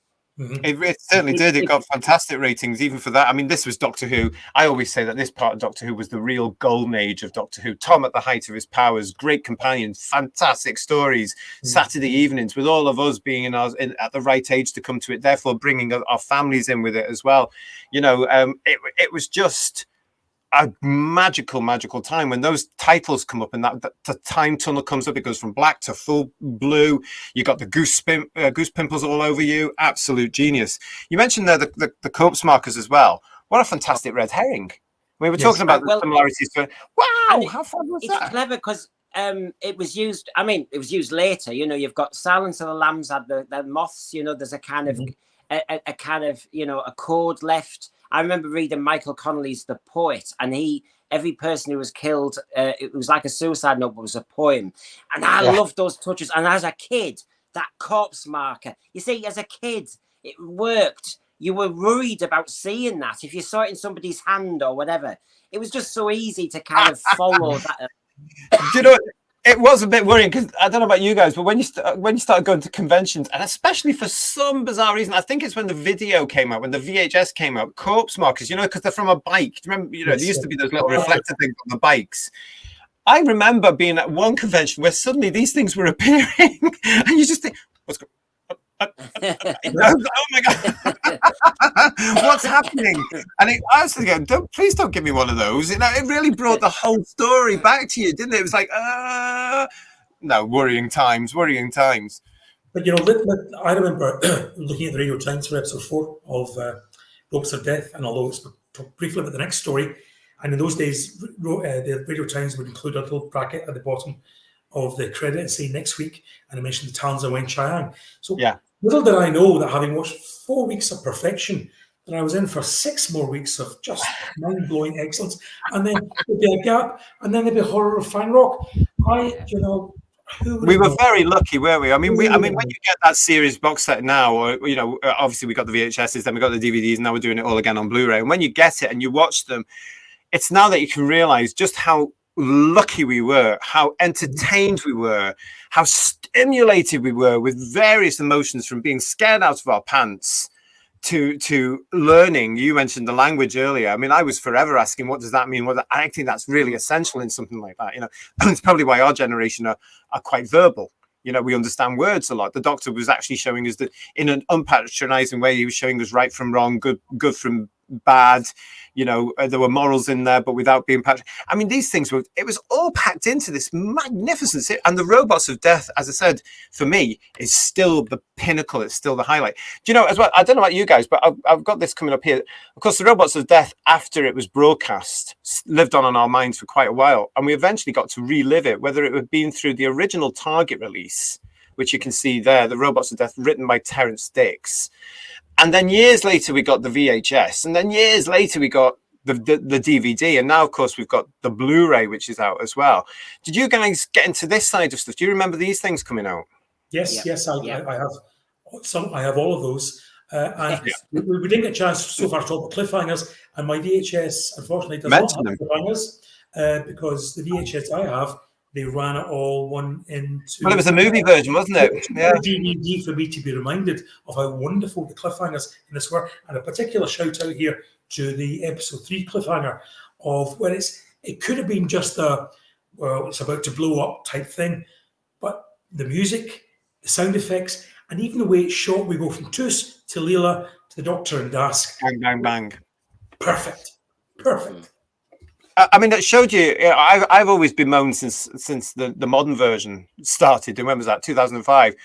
It certainly did. It got fantastic ratings, even for that. I mean, this was Doctor Who. I always say that this part of Doctor Who was the real golden age of Doctor Who. Tom at the height of his powers, great companions, fantastic stories, Saturday evenings, with all of us being at the right age to come to it, therefore bringing our families in with it as well. You know, it was just a magical time when those titles come up and that the time tunnel comes up. It goes from black to full blue. You got the goose pimples all over you. Absolute genius. You mentioned there the corpse markers as well. What a fantastic red herring. We were talking about the similarities. Wow, how fun was that? It's clever because it was used. I mean, it was used later. You know, you've got Silence of the Lambs had the moths. You know, there's a kind of a kind of, you know, a code left. I remember reading Michael Connelly's The Poet, and every person who was killed, it was like a suicide note, but it was a poem. And I loved those touches. And as a kid, that corpse marker, you see, as a kid, it worked. You were worried about seeing that. If you saw it in somebody's hand or whatever, it was just so easy to kind of follow that. Do you know, it was a bit worrying, because I don't know about you guys, but when you started going to conventions, and especially for some bizarre reason, I think it's when the video came out, when the VHS came out, corpse markers, you know, because they're from a bike. Do you remember, you know, there used to be those little reflector things on the bikes. I remember being at one convention where suddenly these things were appearing, and you just think, what's going oh my god, what's happening? And I was thinking, please don't give me one of those. You know, it really brought the whole story back to you, didn't it? It was like, no, worrying times. But you know, I remember looking at the Radio Times for episode 4 of Ropes of Death, and although it's talk briefly about the next story, and in those days, the Radio Times would include a little bracket at the bottom of the credit and say next week, and I mentioned the Talons of Weng-Chiang. So little did I know that, having watched 4 weeks of perfection, that I was in for 6 more weeks of just mind-blowing excellence, and then there'd be a gap, and then there'd be Horror of Fang Rock. We were very lucky, weren't we? I mean, when you get that series box set now, or, you know, obviously we got the VHSs, then we got the DVDs, and now we're doing it all again on Blu-ray. And when you get it and you watch them, it's now that you can realize just how lucky we were, how entertained we were, how stimulated we were with various emotions, from being scared out of our pants to learning. You mentioned the language earlier. I mean, I was forever asking, what does that mean? I think that's really essential in something like that. You know, it's probably why our generation are quite verbal. You know, we understand words a lot. The Doctor was actually showing us that in an unpatronizing way. He was showing us right from wrong, good from bad. You know, there were morals in there, but without being I mean, these things it was all packed into this magnificence. And the Robots of Death, as I said, for me, is still the pinnacle. It's still the highlight. Do you know, as well, I don't know about you guys, but I've got this coming up here. Of course, the Robots of Death, after it was broadcast, lived on in our minds for quite a while. And we eventually got to relive it, whether it had been through the original Target release, which you can see there, the Robots of Death, written by Terrence Dicks. And then years later, we got the VHS. And then years later, we got the DVD. And now, of course, we've got the Blu-ray, which is out as well. Did you guys get into this side of stuff? Do you remember these things coming out? Yes, I have some. I have all of those. And we didn't get a chance so far to talk about cliffhangers. And my VHS, unfortunately, does not have cliffhangers, because the VHS I have, they ran it all one into... Well, it was a movie version, wasn't it? Yeah. DVD for me to be reminded of how wonderful the cliffhangers in this were. And a particular shout out here to the episode 3 cliffhanger of where it could have been just it's about to blow up type thing. But the music, the sound effects, and even the way it's shot, we go from Tus to Leela to the Doctor and Dask. Bang, bang, bang. Perfect. I mean, that showed you. I've always bemoaned since the modern version started. And when was that? 2005.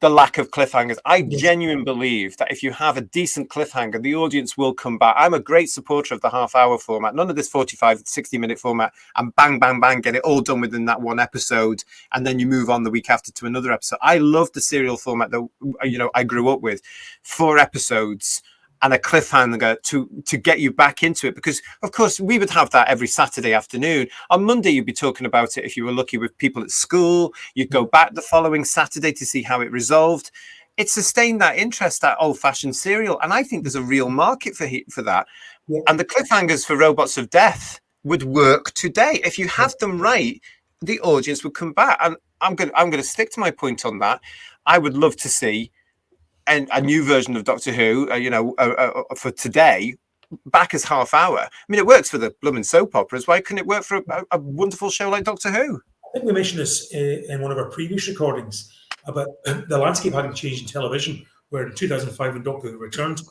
the lack of cliffhangers. I Yes. genuinely believe that if you have a decent cliffhanger, the audience will come back. I'm a great supporter of the half-hour format, none of this 45, 60-minute format, and bang, bang, bang, get it all done within that one episode, and then you move on the week after to another episode. I love the serial format that, you know, I grew up with. 4 episodes and a cliffhanger to get you back into it, because of course we would have that every Saturday afternoon. On Monday you'd be talking about it if you were lucky with people at school. You'd go back the following Saturday to see how it resolved. It sustained that interest, that old-fashioned serial, and I think there's a real market for that. Yeah. And the cliffhangers for Robots of Death would work today if you have them right. The audience would come back, and I'm going to stick to my point on that. I would love to see and a new version of Doctor Who, for today, back as half hour. I mean, it works for the blooming soap operas. Why couldn't it work for a wonderful show like Doctor Who? I think we mentioned this in one of our previous recordings about the landscape having changed in television, where in 2005 when Doctor Who returned,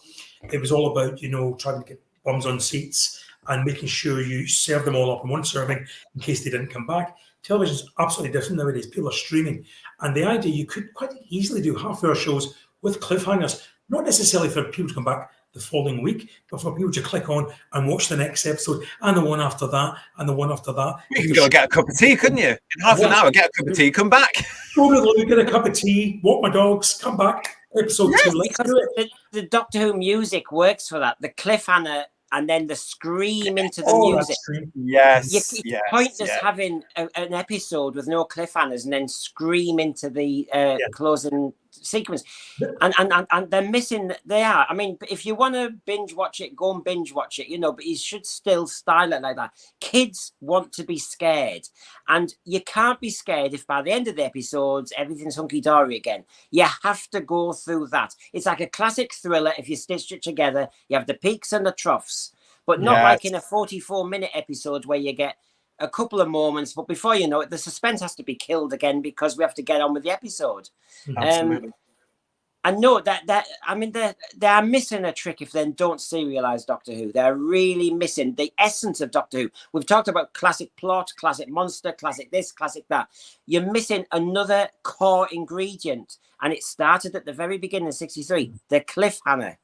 it was all about, you know, trying to get bums on seats and making sure you serve them all up in one serving in case they didn't come back. Television is absolutely different nowadays. People are streaming. And the idea, you could quite easily do half-hour shows with cliffhangers, not necessarily for people to come back the following week, but for people to click on and watch the next episode and the one after that and the one after that. You could go and get a cup of tea, couldn't you? In half an hour, get a cup of tea, come back. Go to the loo, get a cup of tea, walk my dogs, come back. Episode 2. Let's Because do it. the Doctor Who music works for that. The cliffhanger and then the scream into the Oh, music. that's true. Yes, It's pointless having an episode with no cliffhangers and then scream into the closing sequence. And they're missing. They are. I mean, if you want to binge watch it, go and binge watch it. You know, but you should still style it like that. Kids want to be scared, and you can't be scared if by the end of the episodes everything's hunky dory again. You have to go through that. It's like a classic thriller. If you stitch it together, you have the peaks and the troughs, but not like in a 44-minute episode where you get a couple of moments, but before you know it, the suspense has to be killed again because we have to get on with the episode. Absolutely. And no, that I mean, they are missing a trick if they don't serialize Doctor Who. They're really missing the essence of Doctor Who. We've talked about classic plot, classic monster, classic this, classic that. You're missing another core ingredient, and it started at the very beginning of '63, the cliffhanger.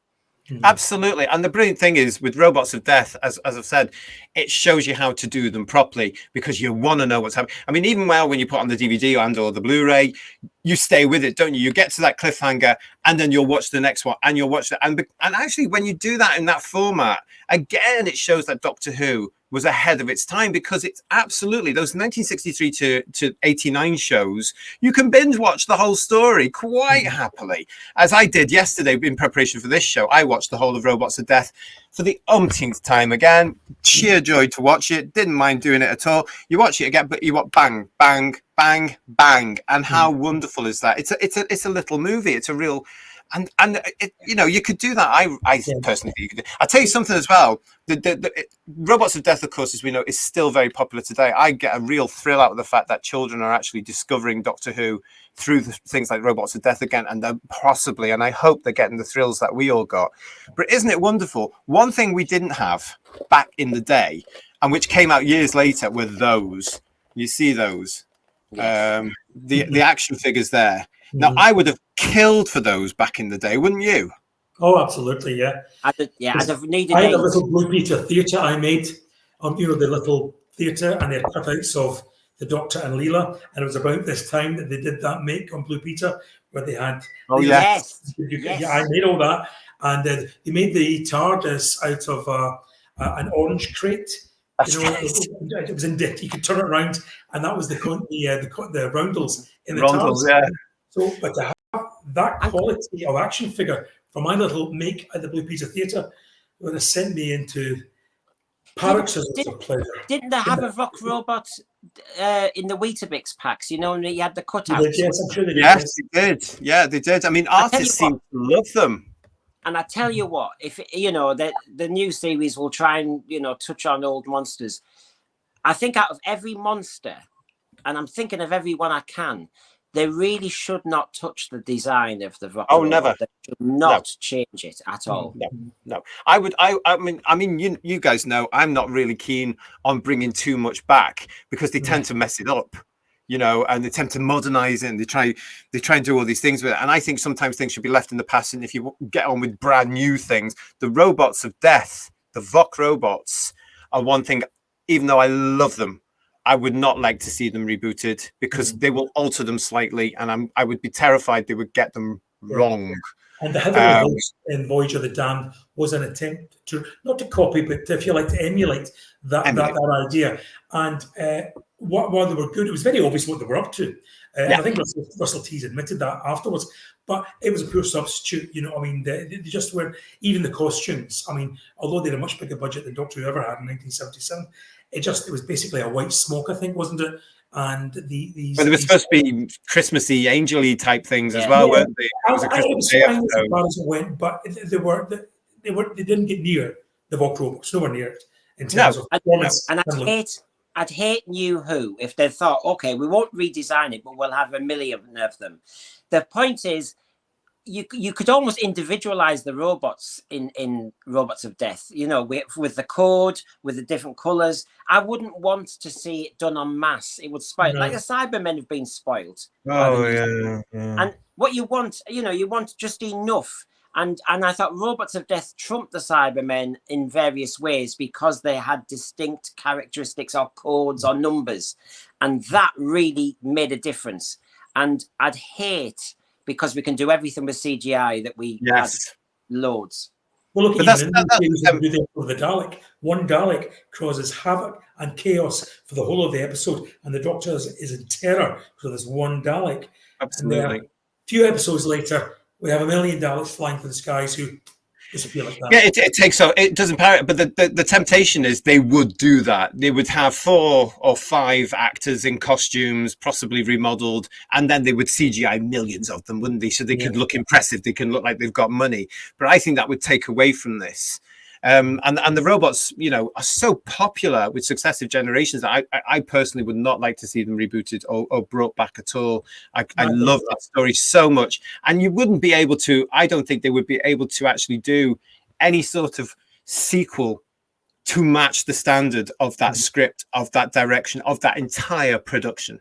Absolutely. And the brilliant thing is with Robots of Death, as I've said, it shows you how to do them properly because you want to know what's happening. I mean, even when you put on the DVD and or the Blu-ray, you stay with it, don't you? You get to that cliffhanger and then you'll watch the next one and you'll watch that. And actually, when you do that in that format, again, it shows that Doctor Who was ahead of its time because it's absolutely those 1963 to 89 shows. You can binge watch the whole story quite happily, as I did yesterday in preparation for this show. I watched the whole of Robots of Death for the umpteenth time again. Sheer joy to watch it. Didn't mind doing it at all. You watch it again, but you want bang, bang, bang, bang, and how wonderful is that? It's a little movie. It's a real. And it, you know, you could do that. I personally think you could. I'll tell you something as well. The Robots of Death, of course, as we know, is still very popular today. I get a real thrill out of the fact that children are actually discovering Doctor Who through things like Robots of Death again, and they're possibly, and I hope they're getting the thrills that we all got. But isn't it wonderful? One thing we didn't have back in the day, and which came out years later, were those. You see those, the action figures there. Now, I would have killed for those back in the day, wouldn't you? Oh, absolutely, yeah. I'd have needed I had a little Blue Peter theatre I made, you know, the little theatre, and they had cutouts of the Doctor and Leela, and it was about this time that they did that make on Blue Peter, where they had... Oh, yes. Yeah, I made all that, and they made the TARDIS out of an orange crate. That's you know, right. it was in you could turn it around, and that was the roundels in the Rondels, TARDIS. yeah. So, but to have that quality of action figure for my little make at the Blue Peter Theatre would have sent me into paroxysms of pleasure. Didn't they have a rock robot in the Weetabix packs? You know, and he had the cutouts. Yes, I'm sure they did. Yes, they did. Yeah, they did. I mean, artists seem to love them. And I tell you what, if you know the new series will try and touch on old monsters. I think out of every monster, and I'm thinking of every one I can, they really should not touch the design of the rock. Oh, never. They should not change it at all. No. I mean, you guys know I'm not really keen on bringing too much back because they tend to mess it up. and they attempt to modernize it, and they try and do all these things with it. And I think sometimes things should be left in the past. And if you get on with brand new things, the robots of death, the Vok robots, are one thing. Even though I love them, I would not like to see them rebooted because they will alter them slightly, and I would be terrified they would get them wrong. And the Heavenly Host in Voyage of the Damned was an attempt to not to copy, but if you like, to emulate that idea. And while they were good, it was very obvious what they were up to. And I think Russell Tees admitted that afterwards. But it was a poor substitute. They just weren't. Even the costumes. Although they had a much bigger budget than Doctor Who ever had in 1977, it was basically a white smoke, I think, wasn't it? And they were supposed to be Christmassy, angel-y type things as well, weren't they? It was a Christmas Day episode. As far as it went, but they didn't get near the Vok robots, nowhere near it in terms of performance. And I'd hate New Who if they thought, okay, we won't redesign it, but we'll have a million of them. The point is, you could almost individualize the robots in Robots of Death, with the code, with the different colors. I wouldn't want to see it done en masse. It would spoil, like the Cybermen have been spoiled. Yeah. And what you want, you want just enough. And I thought Robots of Death trumped the Cybermen in various ways because they had distinct characteristics or codes or numbers. And that really made a difference. And I'd hate, because we can do everything with CGI, that we had loads. Well, look, the Dalek. One Dalek causes havoc and chaos for the whole of the episode, and the Doctor is in terror for this one Dalek. Absolutely. And a few episodes later, we have a million Daleks flying through the skies who disappear like that. Yeah, it takes off. It doesn't parrot, but the temptation is they would do that. They would have 4 or 5 actors in costumes, possibly remodeled, and then they would CGI millions of them, wouldn't they? So they could look impressive. They can look like they've got money. But I think that would take away from this. And the robots, are so popular with successive generations that I personally would not like to see them rebooted or brought back at all. I love that story so much. And you wouldn't be able to, I don't think they would be able to actually do any sort of sequel to match the standard of that script, of that direction, of that entire production.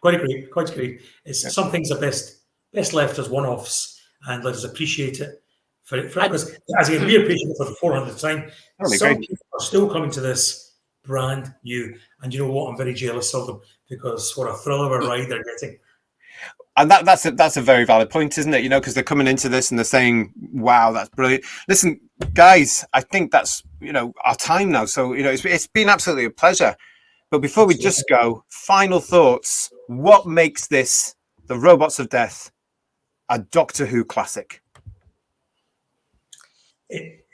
Quite agree. Some things are best left as one-offs, and let us appreciate it. Because as we appreciate it for the 400th time, some people are still coming to this brand new. And you know what? I'm very jealous of them because what a thrill of a ride they're getting. And that's a very valid point, isn't it? Because they're coming into this and they're saying, wow, that's brilliant. Listen, guys, I think that's, our time now. So, it's been absolutely a pleasure. But before we just go, final thoughts. What makes this, the Robots of Death, a Doctor Who classic?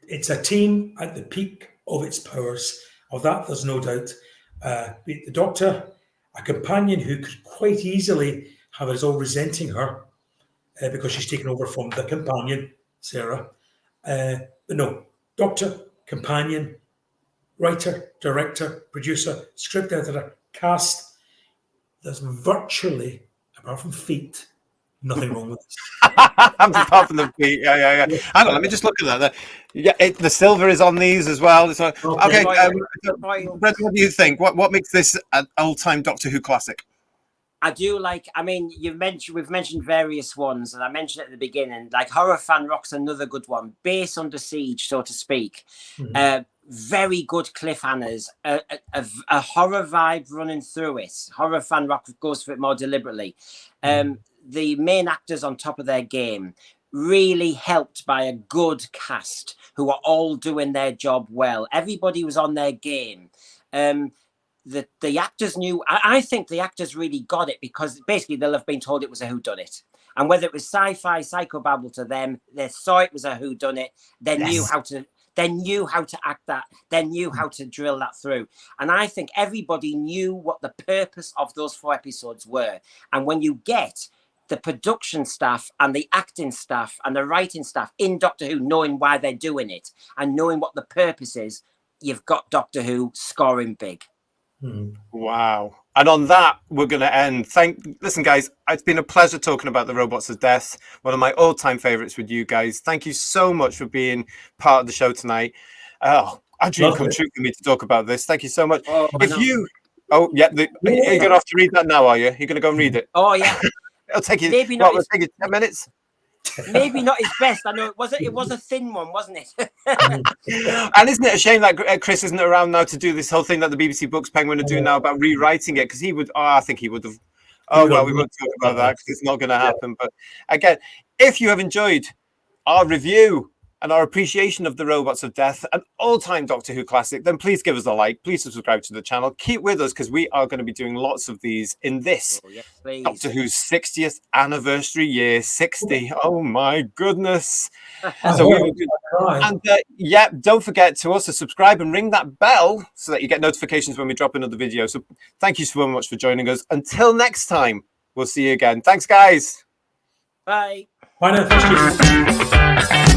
It's a team at the peak of its powers. Of that, there's no doubt. The Doctor, a companion who could quite easily have us all resenting her because she's taken over from the companion, Sarah. But no, Doctor, companion, writer, director, producer, script editor, cast. There's virtually, apart from feet, nothing wrong with this. Apart from the feet, yeah. Hang on, let me just look at that. The silver is on these as well. So, okay, Brendan, what do you think? What makes this an all-time Doctor Who classic? I do like. We've mentioned various ones, and I mentioned at the beginning. Like Horror Fan Rock's another good one. Base Under Siege, so to speak. Very good cliffhangers. A horror vibe running through it. Horror Fan Rock goes for it more deliberately. The main actors on top of their game, really helped by a good cast who are all doing their job well. Everybody was on their game. The actors knew. I think the actors really got it because basically they'll have been told it was a whodunit. And whether it was sci-fi psychobabble to them, they saw it was a whodunit. They knew how to act that. They knew how to drill that through. And I think everybody knew what the purpose of those 4 episodes were. And when you get the production staff and the acting staff and the writing staff in Doctor Who knowing why they're doing it and knowing what the purpose is, you've got Doctor Who scoring big. Wow. And on that, we're going to end. Listen, guys, it's been a pleasure talking about the Robots of Death, one of my all-time favorites with you guys. Thank you so much for being part of the show tonight. A dream come true for me to talk about this. Thank you so much. Oh, yeah. You're going to have to read that now, are you? You're going to go and read it? Oh yeah, It'll take you. Maybe Well, not. it'll take you 10 minutes. maybe not his best. I know it was a thin one, wasn't it? And isn't it a shame that Chris isn't around now to do this whole thing that the BBC Books Penguin are doing now about rewriting it? Because he would. Oh, I think he would have. Oh well, we won't talk about that because it's not going to happen. But again, if you have enjoyed our review and our appreciation of the Robots of Death, an all-time Doctor Who classic, then please give us a like. Please subscribe to the channel. Keep with us because we are going to be doing lots of these in this Please. Doctor Who's 60th anniversary year. 60. Oh my goodness. So we will do. And yeah, don't forget to also subscribe and ring that bell so that you get notifications when we drop another video. So thank you so much for joining us. Until next time, we'll see you again. Thanks, guys. Bye. Bye now. Thank you.